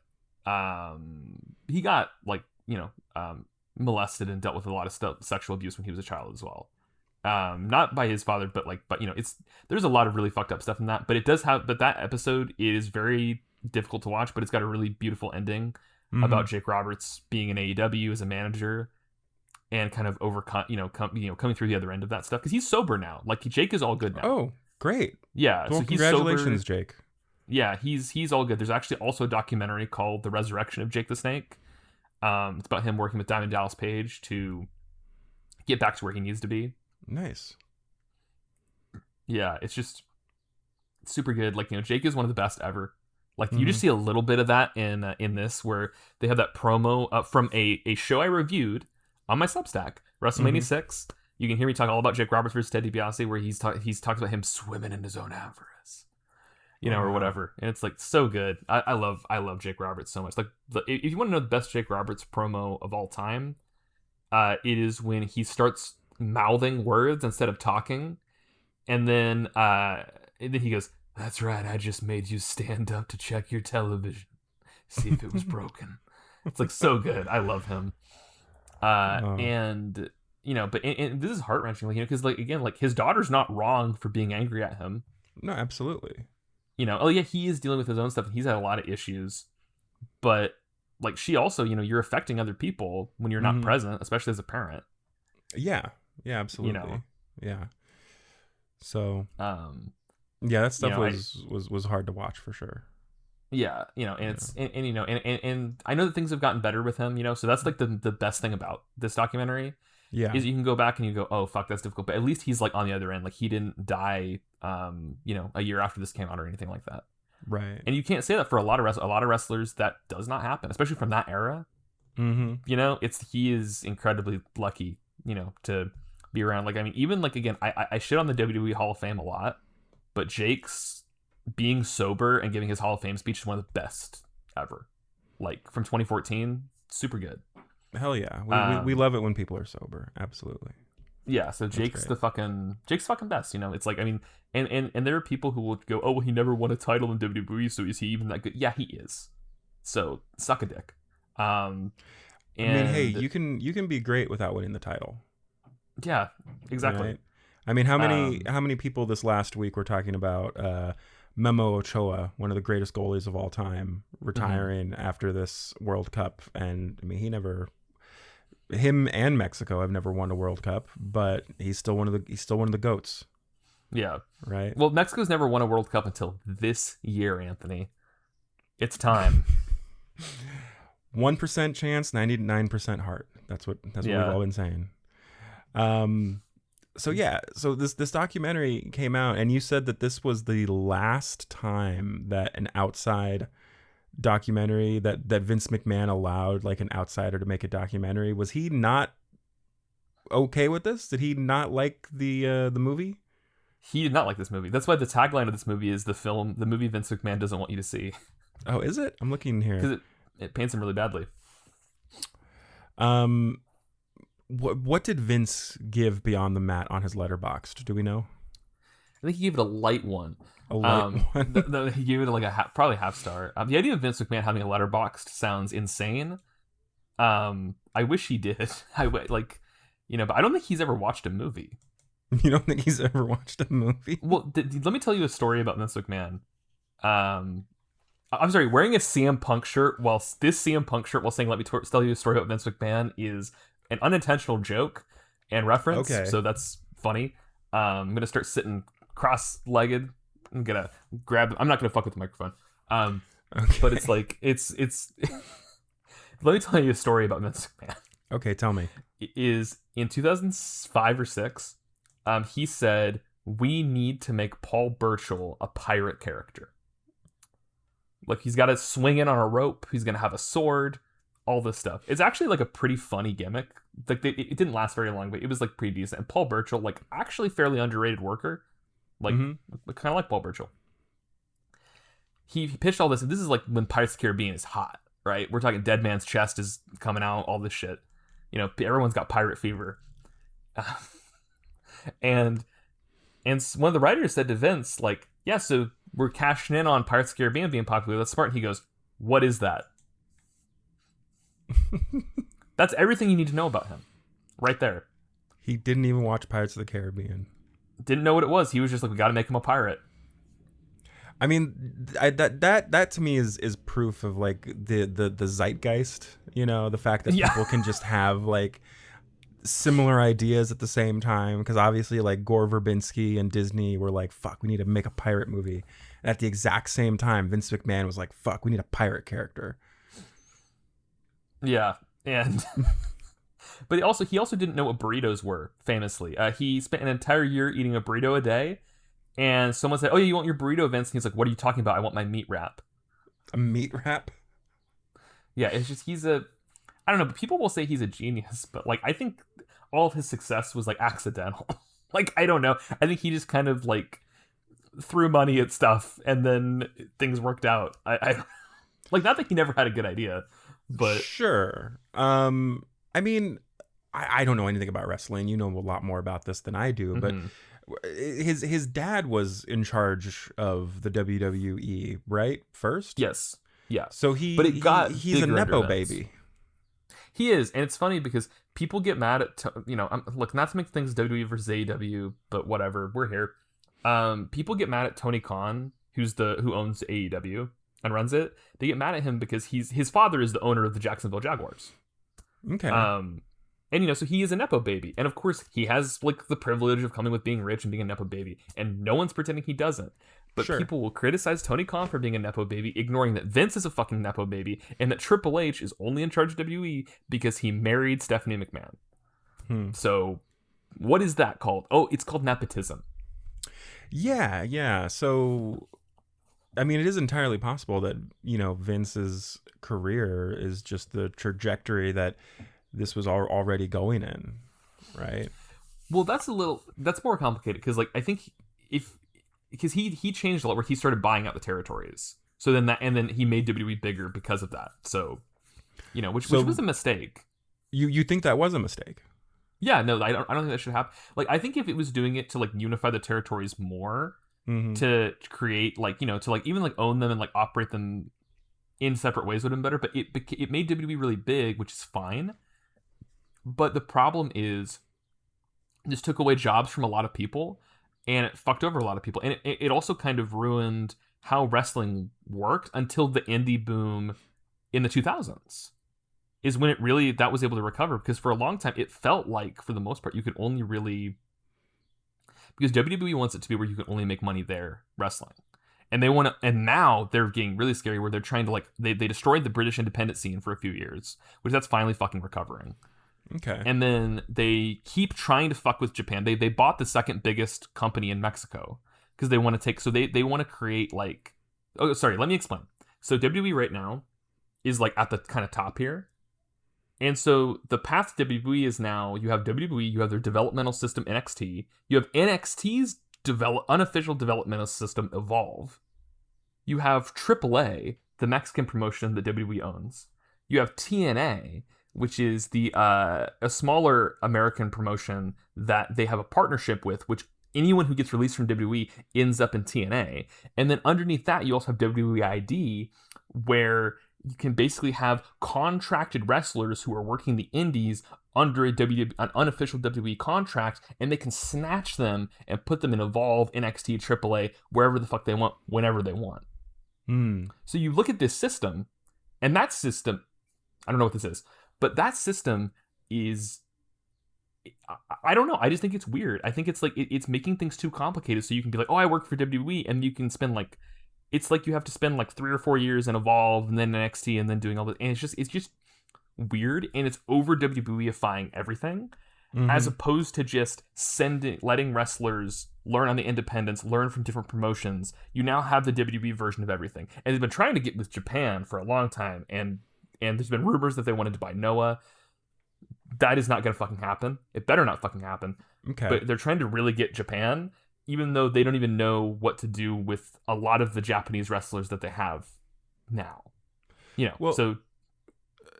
Speaker 2: molested and dealt with a lot of sexual abuse when he was a child as well. Not by his father, but there's a lot of really fucked up stuff in that. But that episode is very difficult to watch, but it's got a really beautiful ending about Jake Roberts being in AEW as a manager and kind of coming through the other end of that stuff because he's sober now. Like Jake is all good now.
Speaker 1: Oh, great.
Speaker 2: Yeah.
Speaker 1: Well,
Speaker 2: so
Speaker 1: congratulations,
Speaker 2: he's sober.
Speaker 1: Jake.
Speaker 2: Yeah, he's all good. There's actually also a documentary called The Resurrection of Jake the Snake. It's about him working with Diamond Dallas Page to get back to where he needs to be.
Speaker 1: Nice.
Speaker 2: Yeah, it's just super good. Like, Jake is one of the best ever. Like, you just see a little bit of that in this, where they have that promo from a show I reviewed on my Substack, WrestleMania 6. You can hear me talk all about Jake Roberts versus Ted DiBiase, where he's talks about him swimming in his own avarice, or whatever. And it's like so good. I love Jake Roberts so much. Like, if you want to know the best Jake Roberts promo of all time, it is when he starts mouthing words instead of talking, and then he goes, "That's right, I just made you stand up to check your television, see if it was broken." It's like so good. I love him. And this is heart wrenching, because again, his daughter's not wrong for being angry at him.
Speaker 1: No, absolutely.
Speaker 2: He is dealing with his own stuff. And he's had a lot of issues, but she also, you're affecting other people when you're not present, especially as a parent.
Speaker 1: Yeah, absolutely. Yeah. So, yeah, that stuff was hard to watch for sure.
Speaker 2: Yeah, it's and I know that things have gotten better with him, so that's the best thing about this documentary. Yeah, is you can go back and you go, oh fuck, that's difficult, but at least he's on the other end. He didn't die a year after this came out or anything like that.
Speaker 1: Right.
Speaker 2: And you can't say that for a lot of wrestlers. That does not happen, especially from that era.
Speaker 1: Mm-hmm.
Speaker 2: He is incredibly lucky, to be around. Like, I mean, even like, again, I shit on the WWE Hall of Fame a lot, but Jake's being sober and giving his Hall of Fame speech is one of the best ever. Like, from 2014, super good.
Speaker 1: Hell yeah. We love it when people are sober. Absolutely.
Speaker 2: Yeah, so Jake's fucking best, It's like, I mean, and there are people who will go, oh, well, he never won a title in WWE, so is he even that good? Yeah, he is. So suck a dick.
Speaker 1: I mean, hey, you can be great without winning the title.
Speaker 2: Yeah, exactly.
Speaker 1: Right? I mean, how many people this last week were talking about Memo Ochoa, one of the greatest goalies of all time, retiring after this World Cup, and I mean, him and Mexico have never won a World Cup, but he's still one of the goats.
Speaker 2: Yeah.
Speaker 1: Right.
Speaker 2: Well, Mexico's never won a World Cup until this year, Anthony. It's time.
Speaker 1: 1% chance, 99% heart. That's what we've all been saying. So this documentary came out, and you said that this was the last time that an outside documentary that Vince McMahon allowed like an outsider to make a documentary. Was he not okay with this? Did he not like the movie?
Speaker 2: He did not like this movie. That's why the tagline of this movie is the movie Vince McMahon doesn't want you to see.
Speaker 1: Oh, is it? I'm looking here.
Speaker 2: Because it paints him really badly.
Speaker 1: What did Vince give Beyond the Mat on his Letterboxd? Do we know?
Speaker 2: I think he gave it a light one.
Speaker 1: A light one?
Speaker 2: He gave it like probably half star. The idea of Vince McMahon having a Letterboxd sounds insane. I wish he did. But I don't think he's ever watched a movie.
Speaker 1: You don't think he's ever watched a movie?
Speaker 2: Well, let me tell you a story about Vince McMahon. I'm sorry, wearing a CM Punk shirt while saying let me tell you a story about Vince McMahon is an unintentional joke and reference. Okay. So that's funny. I'm gonna start sitting cross-legged. I'm gonna grab. I'm not gonna fuck with the microphone. Okay. But it's like it's. Let me tell you a story about Vince McMahon.
Speaker 1: Okay, tell me.
Speaker 2: It is in 2005 or 6. He said we need to make Paul Burchill a pirate character. Like, he's got to swing in on a rope. He's gonna have a sword. All this stuff. It's actually like a pretty funny gimmick. Like, it didn't last very long, but it was like pretty decent. And Paul Burchill, like, actually fairly underrated worker. Like, kind of like Paul Burchill. He pitched all this, and this is like when Pirates of the Caribbean is hot, right? We're talking Dead Man's Chest is coming out, all this shit. Everyone's got pirate fever. And one of the writers said to Vince, like, yeah, so we're cashing in on Pirates of the Caribbean being popular. That's smart. And he goes, what is that? That's everything you need to know about him. Right there.
Speaker 1: He didn't even watch Pirates of the Caribbean.
Speaker 2: Didn't know what it was. He was just like, we got to make him a pirate.
Speaker 1: I mean, that to me is proof of like the zeitgeist, the fact that people can just have like similar ideas at the same time, because obviously like Gore Verbinski and Disney were like, fuck, we need to make a pirate movie. And at the exact same time, Vince McMahon was like, fuck, we need a pirate character.
Speaker 2: Yeah, and but he also didn't know what burritos were, famously. He spent an entire year eating a burrito a day, and someone said, oh, yeah, you want your burrito, Vince? And he's like, what are you talking about? I want my meat wrap.
Speaker 1: A meat wrap?
Speaker 2: Yeah, it's just, I don't know, but people will say he's a genius, but like, I think all of his success was like accidental. Like, I don't know. I think he just kind of like threw money at stuff, and then things worked out. I like, not that he never had a good idea. But
Speaker 1: sure. I mean, I don't know anything about wrestling. You know a lot more about this than I do. But his dad was in charge of the WWE, right? First?
Speaker 2: Yes. Yeah.
Speaker 1: So he's a Nepo baby.
Speaker 2: He is. And it's funny because people get mad at, look, not to make things WWE versus AEW, but whatever. We're here. People get mad at Tony Khan, who owns AEW. And runs it. They get mad at him because his father is the owner of the Jacksonville Jaguars.
Speaker 1: Okay.
Speaker 2: And so he is a Nepo baby. And of course he has like the privilege of coming with being rich and being a Nepo baby. And no one's pretending he doesn't. But people will criticize Tony Khan for being a Nepo baby, ignoring that Vince is a fucking Nepo baby and that Triple H is only in charge of WWE because he married Stephanie McMahon. So what is that called? Oh, it's called nepotism.
Speaker 1: Yeah. So, I mean, it is entirely possible that, Vince's career is just the trajectory that this was already going in, right?
Speaker 2: Well, that's more complicated because like I think if because he changed a lot where he started buying out the territories. So then then he made WWE bigger because of that. So which
Speaker 1: So
Speaker 2: was a mistake.
Speaker 1: you think that was a mistake?
Speaker 2: Yeah, no, I don't think that should happen. Like I think if it was doing it to like unify the territories more,
Speaker 1: Mm-hmm.
Speaker 2: to create like to like even like own them and like operate them in separate ways would have been better. But it made WWE really big, which is fine. But the problem is this took away jobs from a lot of people, and it fucked over a lot of people, and it also kind of ruined how wrestling worked until the indie boom in the 2000s is when it really that was able to recover, because for a long time it felt like for the most part you could only really, because WWE wants it to be where you can only make money there wrestling, and they want to, and now they're getting really scary where they're trying to like they destroyed the British independent scene for a few years, which that's finally fucking recovering.
Speaker 1: Okay.
Speaker 2: And then they keep trying to fuck with Japan. They bought the second biggest company in Mexico because they want to take, so they want to create like, oh sorry, let me explain. So WWE right now is like at the kind of top here. And so the path to WWE is now you have WWE, you have their developmental system NXT, you have NXT's unofficial developmental system Evolve. You have AAA, the Mexican promotion that WWE owns. You have TNA, which is the a smaller American promotion that they have a partnership with, which anyone who gets released from WWE ends up in TNA. And then underneath that, you also have WWE ID, where you can basically have contracted wrestlers who are working the indies under an unofficial WWE contract, and they can snatch them and put them in Evolve, NXT, AAA, wherever the fuck they want, whenever they want. So you look at this system, and that system, I don't know what this is, but that system is, I don't know. I just think it's weird. I think it's like it's making things too complicated. So you can be like, oh, I work for WWE, and you can spend like, it's like you have to spend like 3 or 4 years in Evolve and then NXT and then doing all this, and it's just weird, and it's over WWEifying everything, as opposed to just letting wrestlers learn on the independents, learn from different promotions. You now have the WWE version of everything, and they've been trying to get with Japan for a long time, and there's been rumors that they wanted to buy Noah. That is not going to fucking happen. It better not fucking happen.
Speaker 1: Okay.
Speaker 2: But they're trying to really get Japan, even though they don't even know what to do with a lot of the Japanese wrestlers that they have now.
Speaker 1: Well,
Speaker 2: so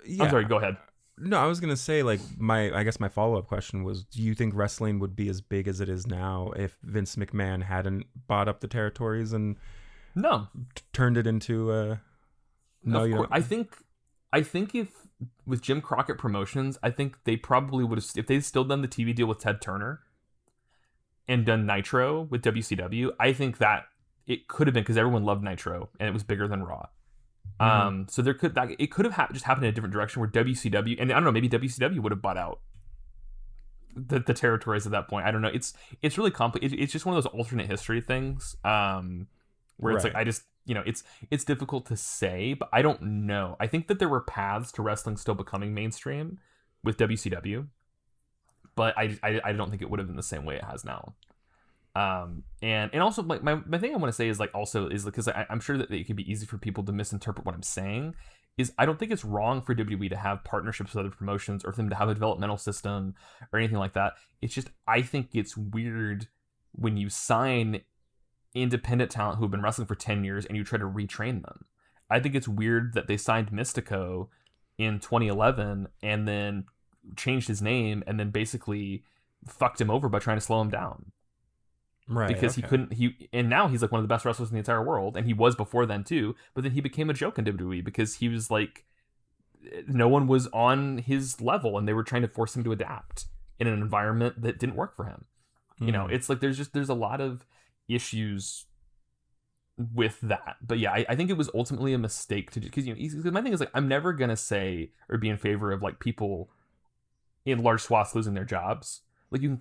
Speaker 1: yeah.
Speaker 2: I'm sorry, go ahead.
Speaker 1: No, I was gonna say like I guess my follow-up question was, do you think wrestling would be as big as it is now if Vince McMahon hadn't bought up the territories and turned it into no, you don't?
Speaker 2: I think if with Jim Crockett Promotions, I think they probably would have, if they'd still done the TV deal with Ted Turner and done Nitro with WCW, I think that it could have been, because everyone loved Nitro and it was bigger than Raw. So it could have just happened in a different direction where WCW, and I don't know, maybe WCW would have bought out the territories at that point. I don't know. It's really complicated. It's just one of those alternate history things, where it's like, I just, it's difficult to say, but I don't know. I think that there were paths to wrestling still becoming mainstream with WCW, but I don't think it would have been the same way it has now. And also like my thing I want to say is like also is because I'm sure that it can be easy for people to misinterpret what I'm saying, is I don't think it's wrong for WWE to have partnerships with other promotions or for them to have a developmental system or anything like that. It's just, I think it's weird when you sign independent talent who have been wrestling for 10 years and you try to retrain them. I think it's weird that they signed Mystico in 2011 and then changed his name and then basically fucked him over by trying to slow him down.
Speaker 1: Right.
Speaker 2: Because and now he's like one of the best wrestlers in the entire world, and he was before then too, but then he became a joke in WWE because he was like, no one was on his level and they were trying to force him to adapt in an environment that didn't work for him. It's like there's a lot of issues with that. But yeah, I think it was ultimately a mistake to do, because my thing is like, I'm never gonna say or be in favor of like people in large swaths losing their jobs. Like people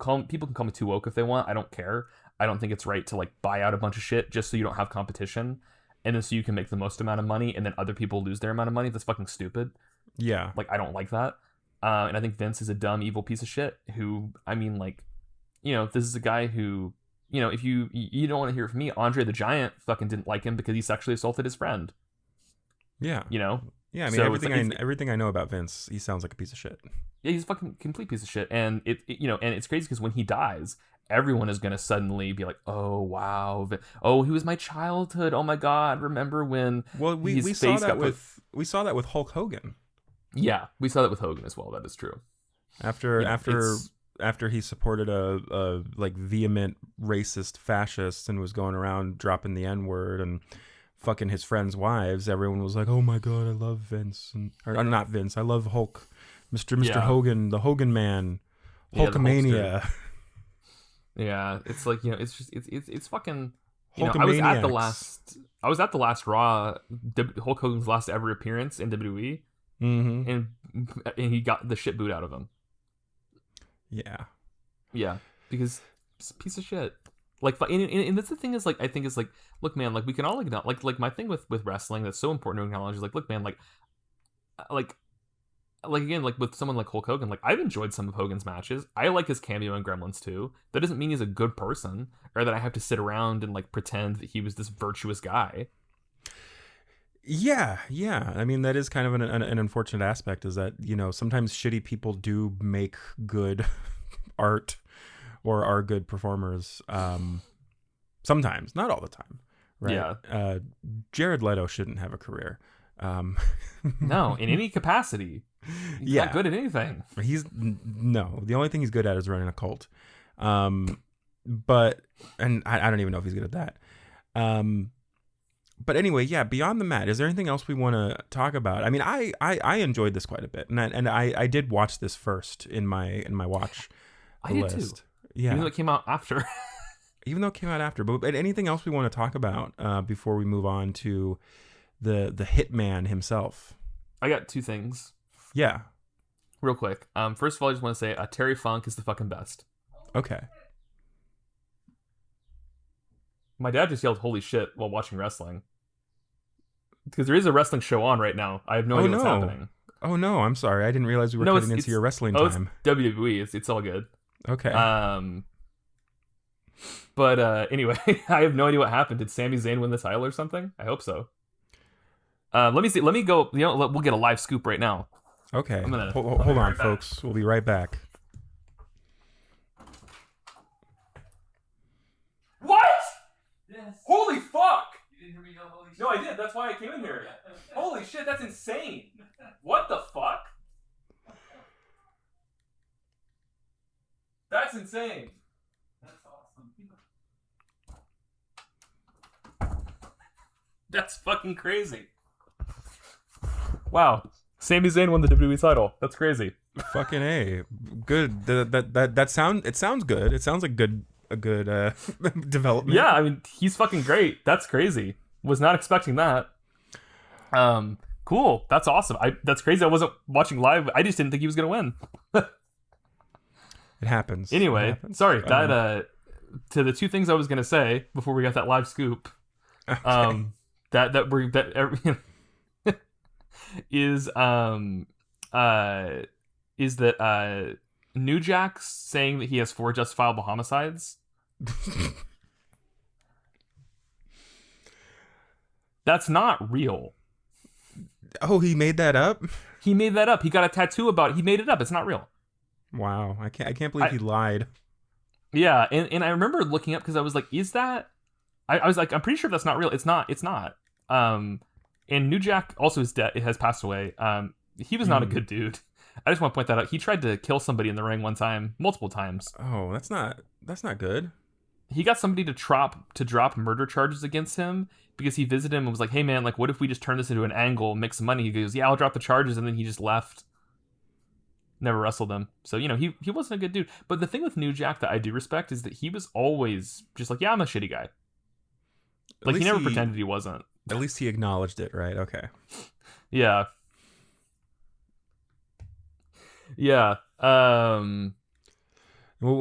Speaker 2: can call me too woke if they want. I don't care. I don't think it's right to like buy out a bunch of shit just so you don't have competition, and then so you can make the most amount of money, and then other people lose their amount of money. That's fucking stupid.
Speaker 1: Yeah.
Speaker 2: Like, I don't like that. And I think Vince is a dumb, evil piece of shit who, I mean, like, this is a guy who, if you don't want to hear it from me, Andre the Giant fucking didn't like him because he sexually assaulted his friend.
Speaker 1: Yeah.
Speaker 2: Yeah,
Speaker 1: I mean,
Speaker 2: so
Speaker 1: everything I know about Vince, he sounds like a piece of shit.
Speaker 2: Yeah, he's a fucking complete piece of shit. And and it's crazy because when he dies, everyone is gonna suddenly be like, "Oh wow, oh he was my childhood. Oh my god, remember when?"
Speaker 1: Well, we saw that with Hulk Hogan.
Speaker 2: Yeah, we saw that with Hogan as well. That is true.
Speaker 1: After he supported a like vehement racist fascist and was going around dropping the N-word and fucking his friends' wives, everyone was like, "Oh my god, I love Vince," or not Vince, I love Hulk, Mr. Hogan, the Hogan Man, Hulkamania.
Speaker 2: Yeah, it's like it's fucking. I was at the last Raw, Hulk Hogan's last ever appearance in WWE, and he got the shit boot out of him. Yeah, because it's a piece of shit. Like, and that's the thing is, like, I think is like, look, man, like we can all acknowledge, like my thing with wrestling that's so important to acknowledge is like, look, man, like again, like with someone like Hulk Hogan, like I've enjoyed some of Hogan's matches. I like his cameo in Gremlins 2. That doesn't mean he's a good person or that I have to sit around and like pretend that he was this virtuous guy.
Speaker 1: Yeah. I mean, that is kind of an unfortunate aspect, is that, sometimes shitty people do make good art or are good performers. Sometimes, not all the time, right? Yeah. Jared Leto shouldn't have a career.
Speaker 2: No, in any capacity. He's not good at anything.
Speaker 1: The only thing he's good at is running a cult. But I don't even know if he's good at that. But anyway, yeah, beyond the mat, is there anything else we want to talk about? I mean, I enjoyed this quite a bit, and I did watch this first in my watch list.
Speaker 2: Did too.
Speaker 1: Yeah,
Speaker 2: even though it came out after.
Speaker 1: But anything else we want to talk about before we move on to the Hitman himself?
Speaker 2: I got two things.
Speaker 1: Yeah,
Speaker 2: real quick. First of all, I just want to say Terry Funk is the fucking best.
Speaker 1: Okay.
Speaker 2: My dad just yelled "holy shit" while watching wrestling. Because there is a wrestling show on right now. I have no idea what's happening.
Speaker 1: Oh no, I'm sorry. I didn't realize we were cutting into your wrestling time.
Speaker 2: It's WWE. It's all good.
Speaker 1: Okay.
Speaker 2: But anyway, I have no idea what happened. Did Sami Zayn win the title or something? I hope so. Let me see. Let me go. We'll get a live scoop right now.
Speaker 1: Okay. Hold on, folks. We'll be right back.
Speaker 2: What? Yes. Holy fuck! You didn't hear me yell holy shit? No, I did. That's why I came in here. Holy shit, that's insane. What the fuck? That's insane. That's awesome. That's fucking crazy. Wow. Sami Zayn won the WWE title. That's crazy.
Speaker 1: Fucking A. Good. It sounds good. It sounds like a good development.
Speaker 2: Yeah, I mean, he's fucking great. That's crazy. Was not expecting that. Cool. That's awesome. That's crazy. I wasn't watching live. I just didn't think he was gonna win.
Speaker 1: It happens.
Speaker 2: Anyway, sorry. That to the two things I was gonna say before we got that live scoop. Okay. Is that New Jack's saying that he has 4 justifiable homicides? That's not real.
Speaker 1: Oh, he made that up?
Speaker 2: He made that up. He got a tattoo about it. He made it up. It's not real.
Speaker 1: Wow. I can't believe he lied.
Speaker 2: Yeah, and I remember looking up because I was like, is that... I was like, I'm pretty sure that's not real. It's not. And New Jack also is dead. It has passed away. He was not a good dude. I just want to point that out. He tried to kill somebody in the ring one time, multiple times.
Speaker 1: Oh, that's not good.
Speaker 2: He got somebody to drop murder charges against him because he visited him and was like, "Hey man, like, what if we just turn this into an angle, make some money?" He goes, "Yeah, I'll drop the charges," and then he just left. Never wrestled them. So he wasn't a good dude. But the thing with New Jack that I do respect is that he was always just like, "Yeah, I'm a shitty guy." Like he never pretended he wasn't.
Speaker 1: At least he acknowledged it, right? Okay.
Speaker 2: Yeah. Yeah.
Speaker 1: What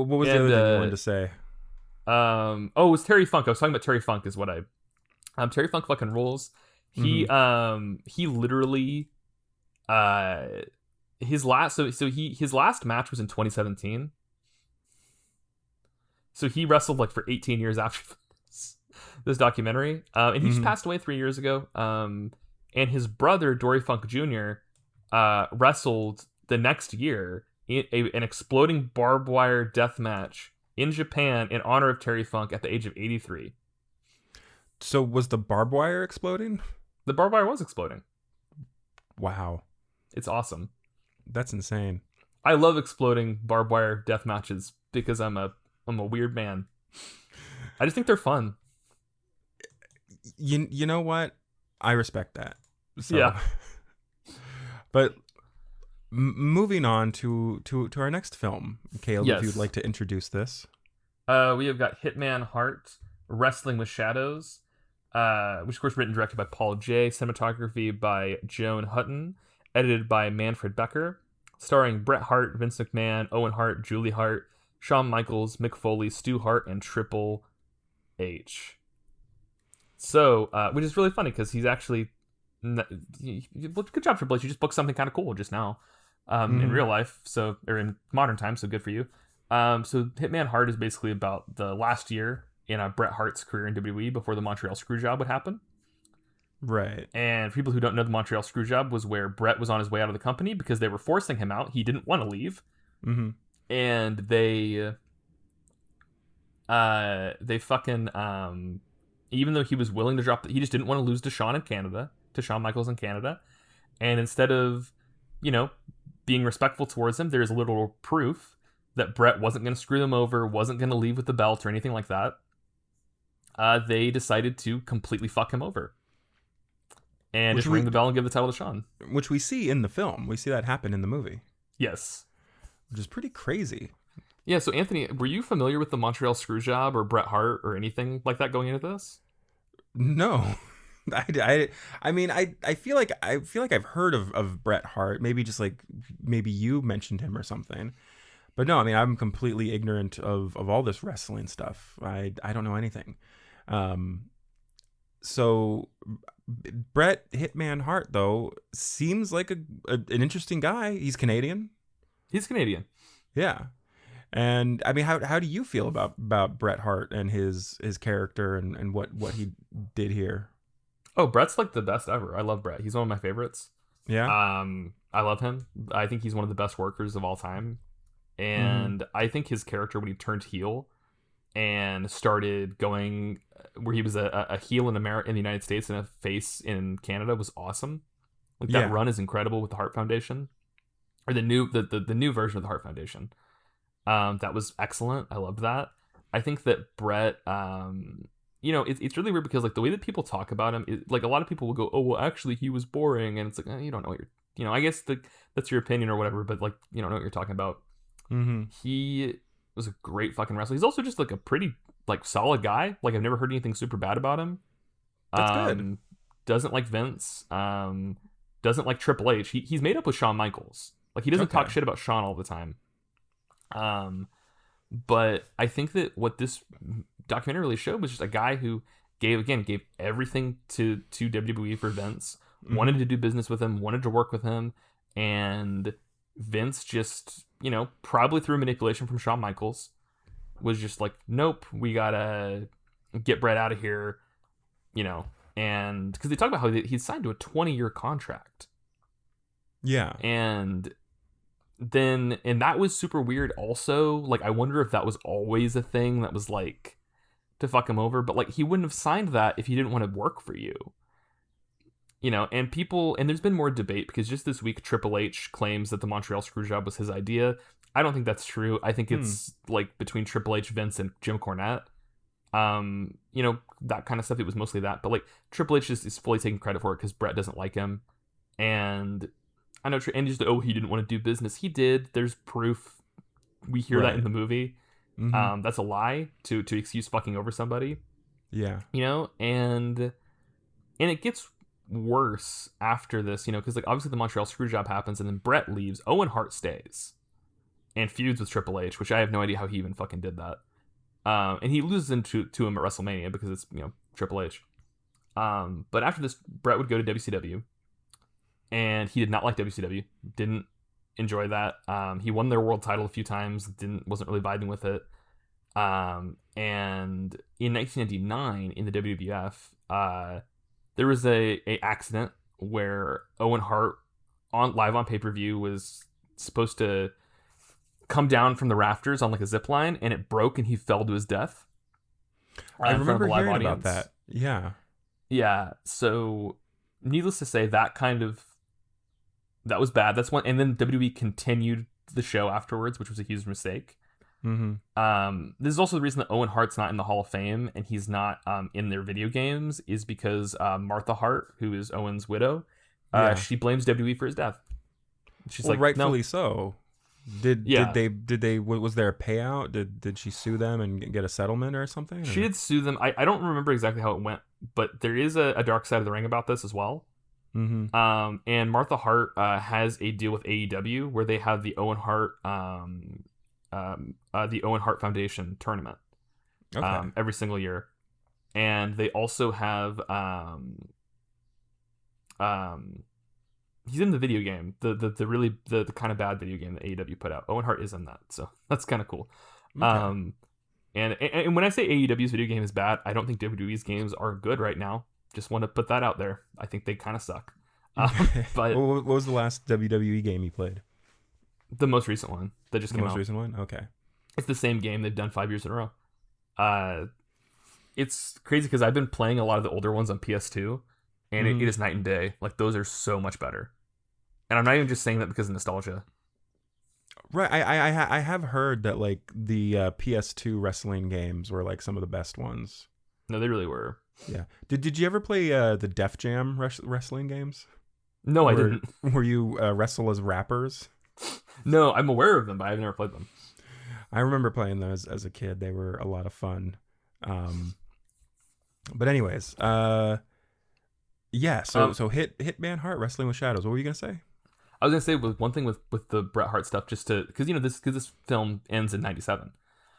Speaker 1: was the other thing you wanted to say?
Speaker 2: It was Terry Funk. I was talking about Terry Funk is what Terry Funk fucking rules. He literally his last match was in 2017. So he wrestled like for 18 years after this documentary, and he just passed away 3 years ago. And his brother Dory Funk Jr. Wrestled the next year in an exploding barbed wire death match in Japan in honor of Terry Funk at the age of 83.
Speaker 1: So was the barbed wire exploding?
Speaker 2: The barbed wire was exploding.
Speaker 1: Wow.
Speaker 2: It's awesome.
Speaker 1: That's insane.
Speaker 2: I love exploding barbed wire death matches because I'm a weird man. I just think they're fun.
Speaker 1: You know what? I respect that. So,
Speaker 2: yeah.
Speaker 1: But moving on to our next film, Caleb,
Speaker 2: yes.
Speaker 1: if you'd like to introduce this.
Speaker 2: We have got Hitman Hart, Wrestling with Shadows, which of course written and directed by Paul J, cinematography by Joan Hutton, edited by Manfred Becker, starring Bret Hart, Vince McMahon, Owen Hart, Julie Hart, Shawn Michaels, Mick Foley, Stu Hart, and Triple H. So, which is really funny because he's actually... good job, Triple H. You just booked something kind of cool just now in real life, so or in modern times, so good for you. So Hitman Hart is basically about the last year in Bret Hart's career in WWE before the Montreal Screwjob would happen.
Speaker 1: Right.
Speaker 2: And for people who don't know, the Montreal Screwjob was where Bret was on his way out of the company because they were forcing him out. He didn't want to leave.
Speaker 1: Mm-hmm.
Speaker 2: And they fucking, even though he was willing to drop, he just didn't want to lose to Shawn Michaels in Canada. And instead of, being respectful towards him, there's a little proof that Bret wasn't going to screw them over, wasn't going to leave with the belt or anything like that. They decided to completely fuck him over. And just ring the bell and give the title to Shawn.
Speaker 1: Which we see in the film. We see that happen in the movie.
Speaker 2: Yes.
Speaker 1: Which is pretty crazy.
Speaker 2: Yeah, so Anthony, were you familiar with the Montreal Screwjob or Bret Hart or anything like that going into this?
Speaker 1: No. I mean, I feel like I've heard of Bret Hart. Maybe you mentioned him or something. But no, I mean, I'm completely ignorant of all this wrestling stuff. I don't know anything. So Bret Hitman Hart, though, seems like an interesting guy. He's Canadian.
Speaker 2: He's Canadian.
Speaker 1: Yeah. And I mean, how do you feel about Bret Hart and his character and what he did here?
Speaker 2: Oh, Bret's like the best ever. I love Bret. He's one of my favorites.
Speaker 1: Yeah.
Speaker 2: I love him. I think he's one of the best workers of all time. And I think his character, when he turned heel and started going where he was a heel in America, in the United States, and a face in Canada, was awesome. Like that run is incredible with the Hart Foundation, or the new version of the Hart Foundation. That was excellent. I loved that. I think that Bret, it's really weird because like the way that people talk about him, like a lot of people will go, oh well, actually he was boring, and it's like you don't know what you're, I guess that's your opinion or whatever, but like you don't know what you're talking about.
Speaker 1: Mm-hmm.
Speaker 2: He was a great fucking wrestler. He's also just like a pretty like solid guy. Like I've never heard anything super bad about him.
Speaker 1: That's good.
Speaker 2: Doesn't like Vince. Doesn't like Triple H. He's made up with Shawn Michaels. Like he doesn't talk shit about Shawn all the time. But I think that what this documentary really showed was just a guy who gave everything to WWE for Vince. Wanted to do business with him. Wanted to work with him, and Vince just, probably through manipulation from Shawn Michaels, was just like, nope, we gotta get Bret out of here, and because they talk about how he's signed to a 20-year contract.
Speaker 1: Yeah.
Speaker 2: And that was super weird also. Like, I wonder if that was always a thing that was like to fuck him over, but like he wouldn't have signed that if he didn't want to work for you. And there's been more debate because just this week Triple H claims that the Montreal Screwjob was his idea. I don't think that's true. I think it's like between Triple H, Vince, and Jim Cornette. That kind of stuff. It was mostly that, but like Triple H is fully taking credit for it because Bret doesn't like him, and I know. And just he didn't want to do business. He did. There's proof. We hear that in the movie. Mm-hmm. That's a lie to excuse fucking over somebody.
Speaker 1: Yeah.
Speaker 2: And it gets worse after this, because like obviously the Montreal Screwjob happens and then Bret leaves. Owen Hart stays and feuds with Triple H, which I have no idea how he even fucking did that. And he loses to him at WrestleMania because it's Triple H. But after this, Bret would go to WCW, and he did not like WCW. Didn't enjoy that. He won their world title a few times. Wasn't really vibing with it. And in 1999 in the WWF, there was a accident where Owen Hart on live on pay-per-view was supposed to come down from the rafters on like a zip line, and it broke and he fell to his death.
Speaker 1: I
Speaker 2: In front of
Speaker 1: remember
Speaker 2: a live
Speaker 1: hearing
Speaker 2: audience.
Speaker 1: about that. Yeah.
Speaker 2: Yeah, so needless to say, that was bad. That's one, and then WWE continued the show afterwards, which was a huge mistake. This is also the reason that Owen Hart's not in the Hall of Fame and he's not in their video games, is because Martha Hart, who is Owen's widow, she blames WWE for his death. She's like,
Speaker 1: rightfully
Speaker 2: no.
Speaker 1: so. Did they was there a payout? Did she sue them and get a settlement or something?
Speaker 2: She did sue them. I don't remember exactly how it went, but there is a dark side of the ring about this as well. And Martha Hart has a deal with AEW where they have the Owen Hart Foundation tournament every single year, and they also have he's in the video game, the kind of bad video game that AEW put out. Owen Hart is in that, so that's kind of cool. Okay. And when I say AEW's video game is bad, I don't think WWE's games are good right now. Just want to put that out there. I think they kind of suck. But
Speaker 1: what was the last WWE game you played?
Speaker 2: The most recent one that just came out.
Speaker 1: The most recent one? Okay.
Speaker 2: It's the same game they've done 5 years in a row. It's crazy because I've been playing a lot of the older ones on PS2, and it is night and day. Like, those are so much better. And I'm not even just saying that because of nostalgia.
Speaker 1: Right. I have heard that, like, the PS2 wrestling games were, like, some of the best ones.
Speaker 2: No, they really were.
Speaker 1: Yeah. Did you ever play the Def Jam wrestling games?
Speaker 2: No, I didn't.
Speaker 1: Where you wrestle as rappers?
Speaker 2: No, I'm aware of them, but I've never played them.
Speaker 1: I remember playing them as a kid. They were a lot of fun. But anyways, so Hitman Hart, Wrestling with Shadows. What were you gonna say?
Speaker 2: I was gonna say with one thing with the Bret Hart stuff, just to because this film ends in '97.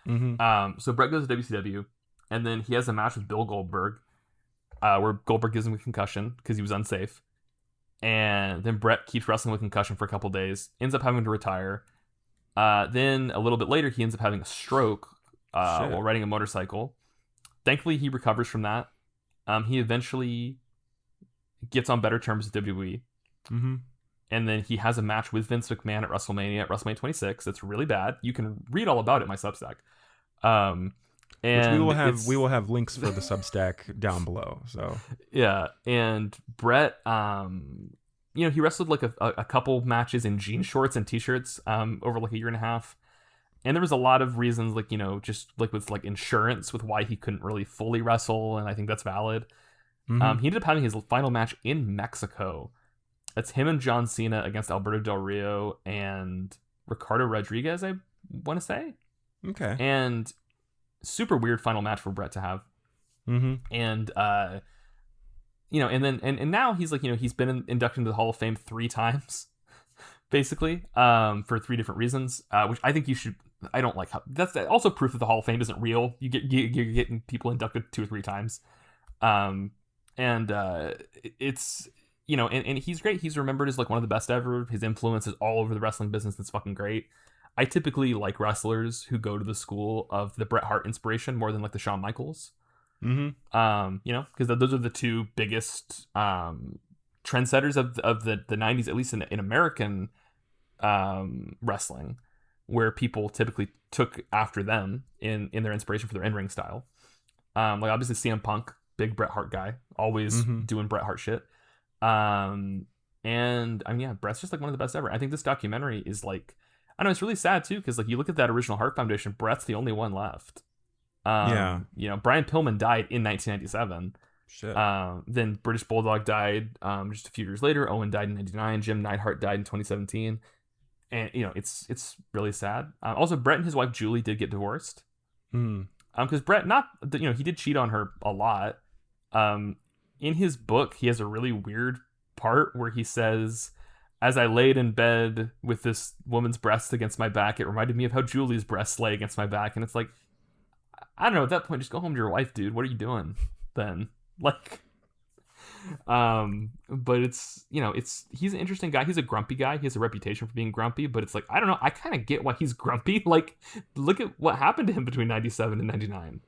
Speaker 2: So Bret goes to WCW, and then he has a match with Bill Goldberg, where Goldberg gives him a concussion because he was unsafe. And then Bret keeps wrestling with concussion for a couple days, ends up having to retire. Then a little bit later, he ends up having a stroke while riding a motorcycle. Thankfully, he recovers from that. He eventually gets on better terms with WWE. And then he has a match with Vince McMahon at WrestleMania 26. It's really bad. You can read all about it in my Substack. And
Speaker 1: which we will have links for the Substack down below. So
Speaker 2: yeah, and Bret, he wrestled like a couple matches in jean shorts and t-shirts over like a year and a half, and there was a lot of reasons, like, just like with like insurance with why he couldn't really fully wrestle, and I think that's valid. He ended up having his final match in Mexico. That's him and John Cena against Alberto Del Rio and Ricardo Rodriguez, I want to say.
Speaker 1: Okay.
Speaker 2: And super weird final match for Bret to have. And and now he's like, he's been inducted into the Hall of Fame 3 times basically, for 3 different reasons, which I think you should. I don't like how that's also proof that the Hall of Fame isn't real. You're getting people inducted 2 or 3 times. It's and he's great. He's remembered as like one of the best ever. His influence is all over the wrestling business. That's fucking great. I typically like wrestlers who go to the school of the Bret Hart inspiration more than like the Shawn Michaels. Because those are the 2 biggest trendsetters of the 90s, at least in American wrestling, where people typically took after them in their inspiration for their in-ring style. Like obviously CM Punk, big Bret Hart guy, always doing Bret Hart shit. And I mean, yeah, Bret's just like one of the best ever. I think this documentary is like, I know it's really sad too, because like you look at that original Hart Foundation, Bret's the only one left. Brian Pillman died in 1997.
Speaker 1: Shit.
Speaker 2: Then British Bulldog died just a few years later. Owen died in 1999. Jim Neidhart died in 2017. And it's really sad. Also, Bret and his wife Julie did get divorced. Because Bret, he did cheat on her a lot. In his book, he has a really weird part where he says, "As I laid in bed with this woman's breasts against my back, it reminded me of how Julie's breasts lay against my back." And it's like, I don't know, at that point, just go home to your wife, dude. What are you doing then? Like, But it's, he's an interesting guy. He's a grumpy guy. He has a reputation for being grumpy, but it's like, I don't know. I kind of get why he's grumpy. Like, look at what happened to him between 97 and 99.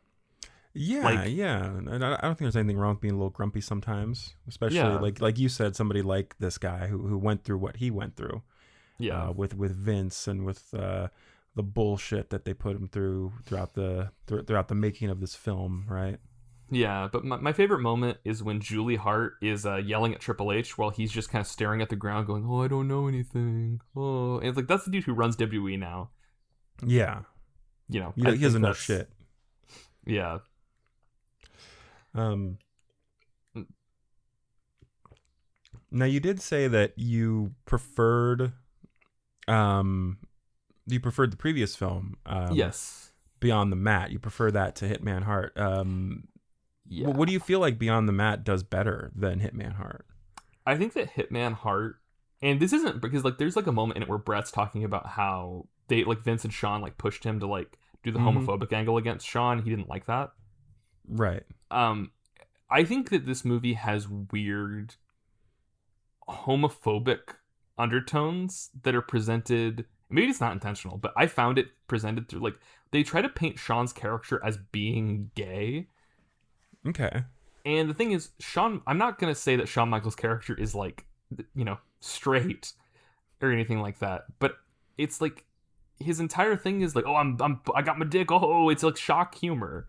Speaker 1: Yeah,
Speaker 2: Like,
Speaker 1: yeah. And I don't think there's anything wrong with being a little grumpy sometimes, especially
Speaker 2: yeah,
Speaker 1: like you said, somebody like this guy who went through what he went through,
Speaker 2: yeah.
Speaker 1: with Vince and with the bullshit that they put him through throughout the making of this film, right?
Speaker 2: Yeah, but my favorite moment is when Julie Hart is yelling at Triple H while he's just kind of staring at the ground going, "Oh, I don't know anything. Oh," and it's like, that's the dude who runs WWE now.
Speaker 1: Yeah,
Speaker 2: I
Speaker 1: he doesn't know
Speaker 2: that's
Speaker 1: shit.
Speaker 2: Yeah.
Speaker 1: Um. Now you did say that you preferred the previous film.
Speaker 2: Yes.
Speaker 1: Beyond the Mat. You prefer that to Hitman Heart.
Speaker 2: Yeah.
Speaker 1: What do you feel like Beyond the Mat does better than Hitman Heart?
Speaker 2: I think that Hitman Heart, and this isn't because like there's like a moment in it where Brett's talking about how they like Vince and Sean like pushed him to like do the homophobic angle against Sean. He didn't like that.
Speaker 1: Right.
Speaker 2: I think that this movie has weird homophobic undertones that are presented. Maybe it's not intentional, but I found it presented through like they try to paint Sean's character as being gay.
Speaker 1: Okay.
Speaker 2: And the thing is, I'm not going to say that Shawn Michaels' character is like, straight or anything like that, but it's like his entire thing is like, oh, I got my dick. Oh, it's like shock humor.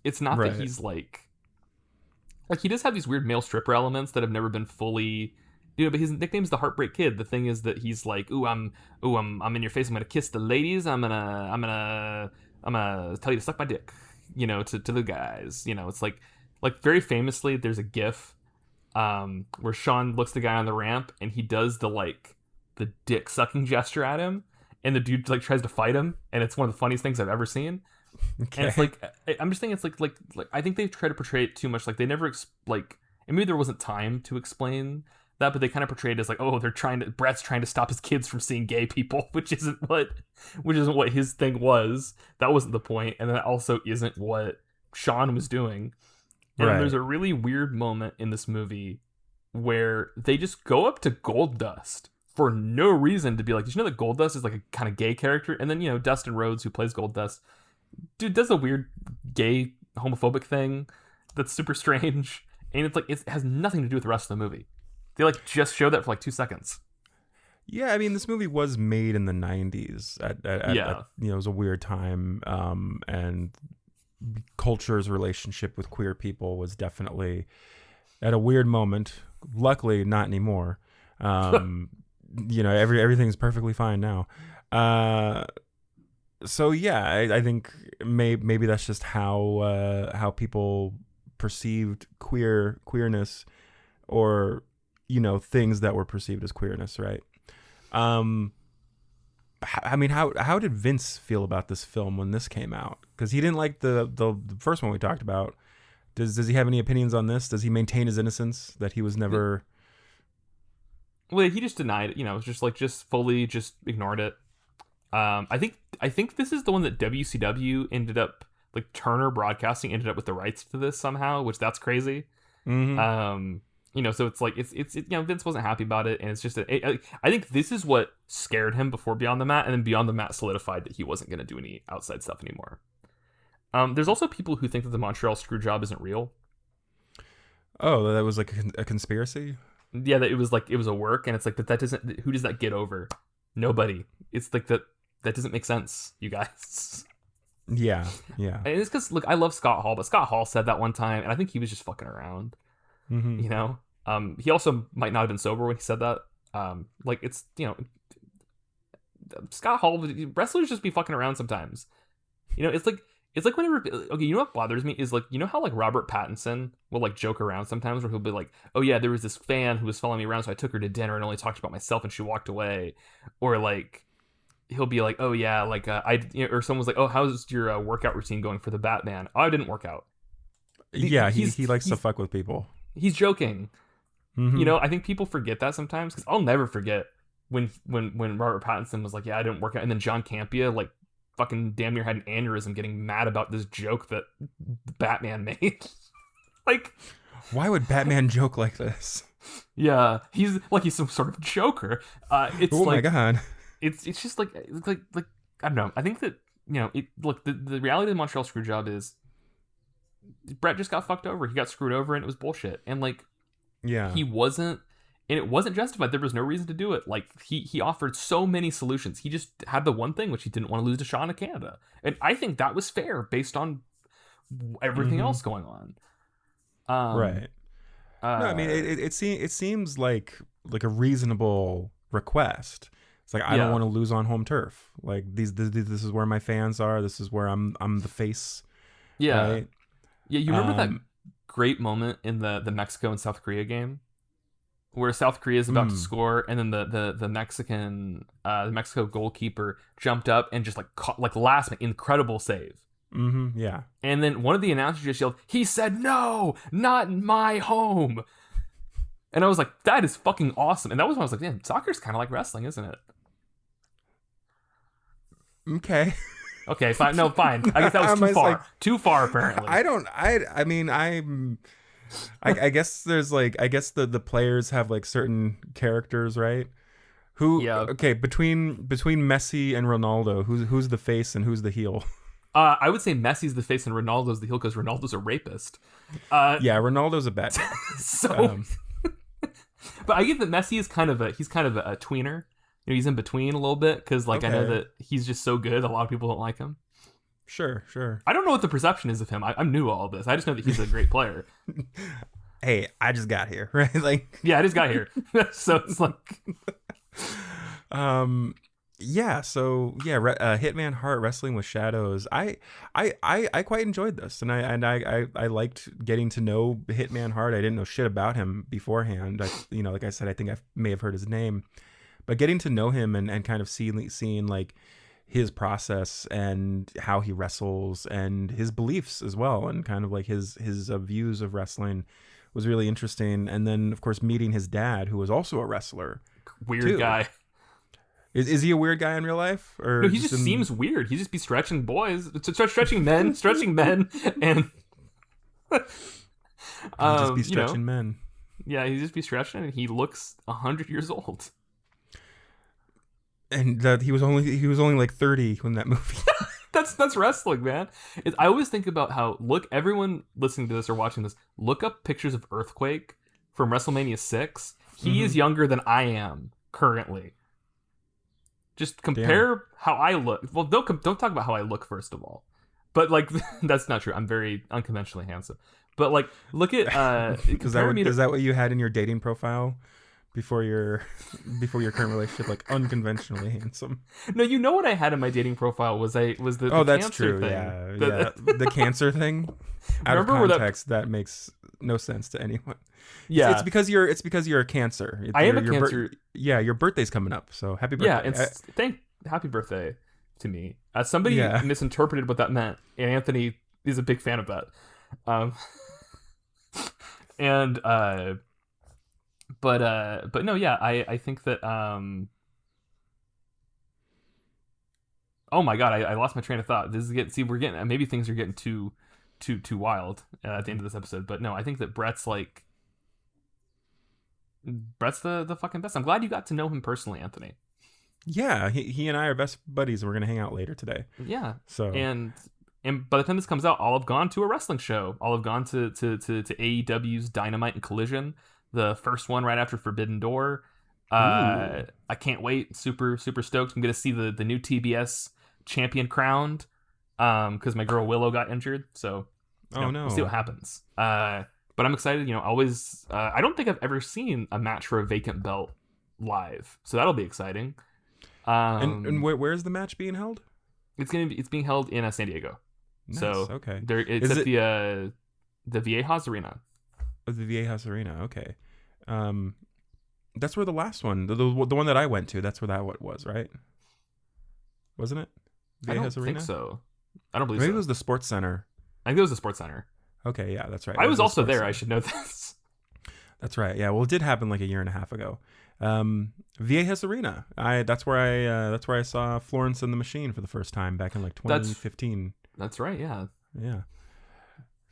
Speaker 2: It's not
Speaker 1: Right.
Speaker 2: that he's like he does have these weird male stripper elements that have never been fully, but his nickname's the Heartbreak Kid. The thing is that he's like, I'm in your face. I'm gonna kiss the ladies. I'm gonna tell you to suck my dick. To the guys. It's like very famously, there's a GIF, where Sean looks the guy on the ramp and he does the dick sucking gesture at him, and the dude like tries to fight him, and it's one of the funniest things I've ever seen.
Speaker 1: Okay.
Speaker 2: And it's like, I'm just saying, it's like I think they try to portray it too much. Like they never and maybe there wasn't time to explain that, but they kind of portrayed it as like, oh, Brett's trying to stop his kids from seeing gay people, which isn't what his thing was. That wasn't the point, and that also isn't what Sean was doing. And
Speaker 1: Right.
Speaker 2: there's a really weird moment in this movie where they just go up to Goldust for no reason to be like, did you know that Goldust is like a kind of gay character? And then Dustin Rhodes, who plays Goldust, dude, does a weird gay homophobic thing that's super strange, and it's like it has nothing to do with the rest of the movie. They just show that for 2 seconds.
Speaker 1: Yeah, I mean, this movie was made in the 90s. It was a weird time, and culture's relationship with queer people was definitely at a weird moment. Luckily, not anymore. Everything's perfectly fine now. So yeah, I think maybe that's just how people perceived queerness, or things that were perceived as queerness, right? I mean, how did Vince feel about this film when this came out? Because he didn't like the first one we talked about. Does he have any opinions on this? Does he maintain his innocence that he was never?
Speaker 2: Well, he just denied it. Just fully just ignored it. I think this is the one that WCW ended up, Turner Broadcasting ended up with the rights to this somehow, which that's crazy.
Speaker 1: Mm-hmm.
Speaker 2: So it's Vince wasn't happy about it, and it's just I think this is what scared him before Beyond the Mat, and then Beyond the Mat solidified that he wasn't going to do any outside stuff anymore. There's also people who think that the Montreal Screwjob isn't real.
Speaker 1: Oh, that was like a conspiracy?
Speaker 2: Yeah, that it was a work, and it's like that doesn't. Who does that get over? Nobody. It's like that doesn't make sense, you guys.
Speaker 1: Yeah.
Speaker 2: And it's because, look, I love Scott Hall, but Scott Hall said that one time, and I think he was just fucking around.
Speaker 1: Mm-hmm.
Speaker 2: He also might not have been sober when he said that. It's Scott Hall, wrestlers just be fucking around sometimes. It's like whenever, okay, you know what bothers me is how Robert Pattinson will joke around sometimes, where he'll be like, oh yeah, there was this fan who was following me around, so I took her to dinner and only talked about myself and she walked away. Or he'll be like, oh yeah, or someone's like, oh, how's your workout routine going for the Batman? Oh, I didn't work out.
Speaker 1: Yeah, he likes to fuck with people.
Speaker 2: He's joking.
Speaker 1: Mm-hmm.
Speaker 2: I think people forget that sometimes, because I'll never forget when Robert Pattinson was like, yeah, I didn't work out, and then John Campea fucking damn near had an aneurysm getting mad about this joke that Batman made.
Speaker 1: Why would Batman joke like this?
Speaker 2: Yeah, he's some sort of Joker. It's
Speaker 1: Oh my god.
Speaker 2: it's just like I don't know. I think that look, the reality of the Montreal Screwjob is Brett just got fucked over. He got screwed over, and it was bullshit. And like,
Speaker 1: Yeah.
Speaker 2: he wasn't, and it wasn't justified. There was no reason to do it. Like, he offered so many solutions. He just had the one thing, which he didn't want to lose to Shawn of Canada, and I think that was fair based on everything else going on.
Speaker 1: Right. No, I mean it seems like a reasonable request. It's like, I don't want to lose on home turf. Like, this is where my fans are. This is where I'm the face.
Speaker 2: Yeah.
Speaker 1: Right?
Speaker 2: Yeah, you remember that great moment in the Mexico and South Korea game where South Korea is about to score, and then the Mexico goalkeeper jumped up and just caught, last minute, incredible save.
Speaker 1: Mm-hmm. Yeah.
Speaker 2: And then one of the announcers just yelled, "He said no, not my home." And I was like, that is fucking awesome. And that was when I was like, damn, soccer's kind of like wrestling, isn't it?
Speaker 1: Okay.
Speaker 2: Okay, fine. No, fine. I guess that was too far. Too far, apparently.
Speaker 1: I guess there's I guess the players have certain characters, right? Okay, between Messi and Ronaldo, who's the face and who's the heel?
Speaker 2: I would say Messi's the face and Ronaldo's the heel, because Ronaldo's a rapist.
Speaker 1: Yeah, Ronaldo's a bad guy.
Speaker 2: So, but I get that Messi is kind of a tweener. He's in between a little bit, because I know that he's just so good. A lot of people don't like him.
Speaker 1: Sure.
Speaker 2: I don't know what the perception is of him. I'm new to all this. I just know that he's a great player.
Speaker 1: Hey, I just got here, right?
Speaker 2: Yeah, I just got here. So it's
Speaker 1: Hitman Heart Wrestling with Shadows. I quite enjoyed this, and I liked getting to know Hitman Heart. I didn't know shit about him beforehand. Like I said, I think I may have heard his name, but getting to know him and kind of seeing his process and how he wrestles and his beliefs as well, and kind of his views of wrestling was really interesting. And then of course meeting his dad, who was also a wrestler.
Speaker 2: Weird guy.
Speaker 1: Is he a weird guy in real life? Or
Speaker 2: no, he just seems weird. He just be stretching boys, stretching men, and
Speaker 1: just be stretching men.
Speaker 2: Yeah, he just be stretching, and he looks 100 years old.
Speaker 1: And that he was only 30 when that movie.
Speaker 2: That's wrestling, man. I always think about how, everyone listening to this or watching this, look up pictures of Earthquake from WrestleMania 6. He is younger than I am currently. Just compare how I look. Well, don't talk about how I look, first of all. But that's not true. I'm very unconventionally handsome. But look at
Speaker 1: is that what you had in your dating profile before your current relationship? Unconventionally handsome.
Speaker 2: No, what I had in my dating profile was the
Speaker 1: that's
Speaker 2: cancer
Speaker 1: true.
Speaker 2: thing.
Speaker 1: Yeah. The cancer thing. Out of context, that makes no sense to anyone.
Speaker 2: Yeah,
Speaker 1: it's because you're a Cancer.
Speaker 2: I am a Cancer.
Speaker 1: Your birthday's coming up, so happy birthday.
Speaker 2: Yeah, happy birthday to me. Somebody misinterpreted what that meant, and Anthony is a big fan of that. But no, yeah, I think that oh my god, I lost my train of thought. Maybe things are getting too wild at the end of this episode. But no, I think that Brett's the fucking best. I'm glad you got to know him personally, Anthony.
Speaker 1: Yeah, he and I are best buddies, and we're gonna hang out later today.
Speaker 2: Yeah.
Speaker 1: So
Speaker 2: and by the time this comes out, I'll have gone to a wrestling show. I'll have gone to AEW's Dynamite and Collision, the first one right after Forbidden Door. I can't wait. Super super stoked. I'm gonna see the new TBS champion crowned, because my girl Willow got injured. So we'll see what happens. But I'm excited. Always. I don't think I've ever seen a match for a vacant belt live, so that'll be exciting.
Speaker 1: And where's the match being held?
Speaker 2: It's being held in San Diego.
Speaker 1: Nice.
Speaker 2: So
Speaker 1: okay,
Speaker 2: it's at the Viejas Arena.
Speaker 1: Oh, the Viejas Arena. Okay, that's where the last one, the one that I went to. That's where that was, right? Wasn't it?
Speaker 2: Viejas I don't Arena? Think so. I don't believe
Speaker 1: Maybe
Speaker 2: so.
Speaker 1: It was the Sports Center.
Speaker 2: I think it was the Sports Center.
Speaker 1: Okay, yeah, that's right.
Speaker 2: I was also there. Center. I should know this.
Speaker 1: That's right. Yeah, well, it did happen a year and a half ago. Viejas Arena. That's where I saw Florence and the Machine for the first time back in 2015.
Speaker 2: That's right. Yeah.
Speaker 1: Yeah.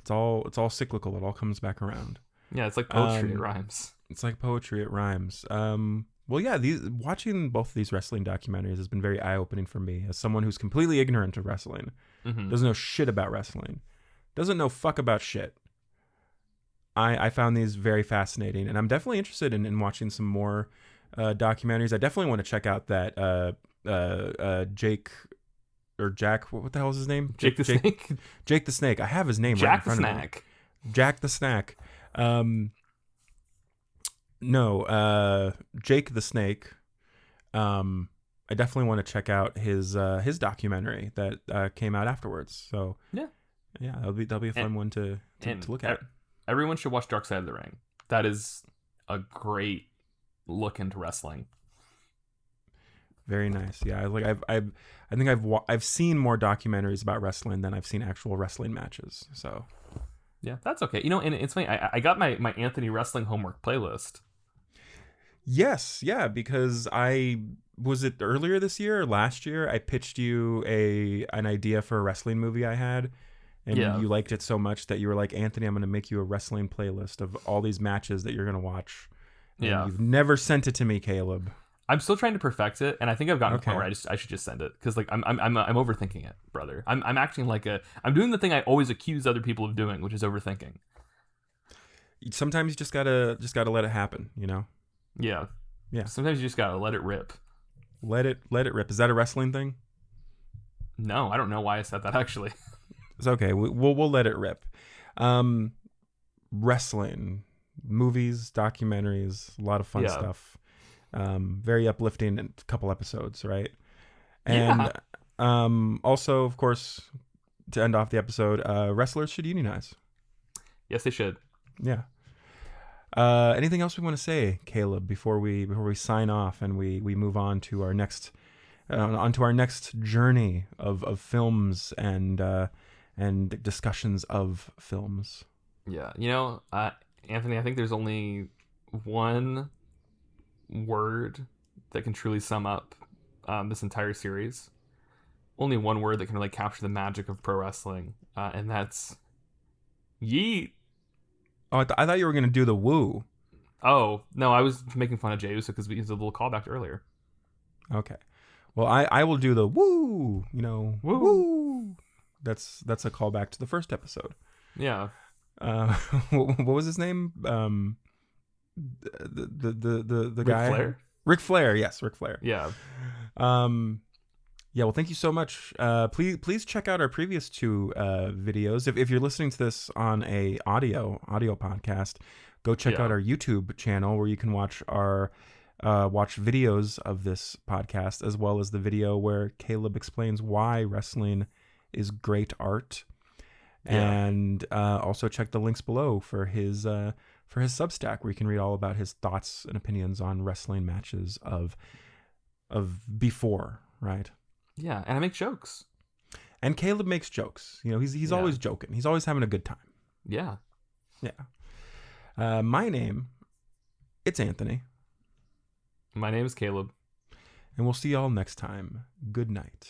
Speaker 1: It's all cyclical. It all comes back around.
Speaker 2: Yeah, it's like poetry. It rhymes.
Speaker 1: It's like poetry. It rhymes. Well, yeah, watching both of these wrestling documentaries has been very eye-opening for me as someone who's completely ignorant of wrestling, doesn't know shit about wrestling, doesn't know fuck about shit. I found these very fascinating, and I'm definitely interested in watching some more documentaries. I definitely want to check out that Jake or Jack. What the hell is his name?
Speaker 2: Jake the Snake.
Speaker 1: Jake the Snake. I have his name right in front of me. Jack the Snack. Jack the Snack. No, Jake the Snake. I definitely want to check out his documentary that came out afterwards. So yeah, that'll be a fun one to look at.
Speaker 2: Everyone should watch Dark Side of the Ring. That is a great look into wrestling.
Speaker 1: Very nice. Yeah, I think I've seen more documentaries about wrestling than I've seen actual wrestling matches. So
Speaker 2: yeah, that's okay. And it's funny. I got my Anthony wrestling homework playlist.
Speaker 1: Yes, yeah, because was it earlier this year or last year? I pitched you an idea for a wrestling movie I had, and you liked it so much that you were like, Anthony, I'm going to make you a wrestling playlist of all these matches that you're going to watch. And you've never sent it to me, Caleb.
Speaker 2: I'm still trying to perfect it, and I think I've gotten to the point where I should just send it because I'm overthinking it, brother. I'm acting like I'm doing the thing I always accuse other people of doing, which is overthinking.
Speaker 1: Sometimes you just gotta let it happen,
Speaker 2: Yeah. Sometimes you just gotta let it rip.
Speaker 1: Let it rip. Is that a wrestling thing?
Speaker 2: No, I don't know why I said that actually.
Speaker 1: It's okay. We'll let it rip. Wrestling, movies, documentaries, a lot of fun stuff. Very uplifting in a couple episodes, right? And also, of course, to end off the episode, wrestlers should unionize.
Speaker 2: Yes, they should.
Speaker 1: Yeah. Anything else we want to say, Caleb, before we sign off and we move on to our next journey of films and discussions of films?
Speaker 2: Yeah, Anthony, I think there's only one word that can truly sum up this entire series. Only one word that can really capture the magic of pro wrestling, and that's yeet.
Speaker 1: Oh, I thought you were going to do the woo.
Speaker 2: Oh, no, I was making fun of Jey Uso because we used a little callback to earlier.
Speaker 1: Okay. Well, I will do the woo, woo. That's a callback to the first episode.
Speaker 2: Yeah.
Speaker 1: What was his name? The guy?
Speaker 2: Ric Flair?
Speaker 1: Ric Flair, yes, Ric Flair.
Speaker 2: Yeah.
Speaker 1: Yeah, well, thank you so much. Please check out our previous two videos. If you're listening to this on a audio podcast, go check out our YouTube channel where you can watch videos of this podcast, as well as the video where Caleb explains why wrestling is great art. And also check the links below for his Substack, where you can read all about his thoughts and opinions on wrestling matches of before, right?
Speaker 2: Yeah, and I make jokes.
Speaker 1: And Caleb makes jokes. He's always joking. He's always having a good time.
Speaker 2: Yeah.
Speaker 1: Yeah. My name, it's Anthony.
Speaker 2: My name is Caleb.
Speaker 1: And we'll see y'all next time. Good night.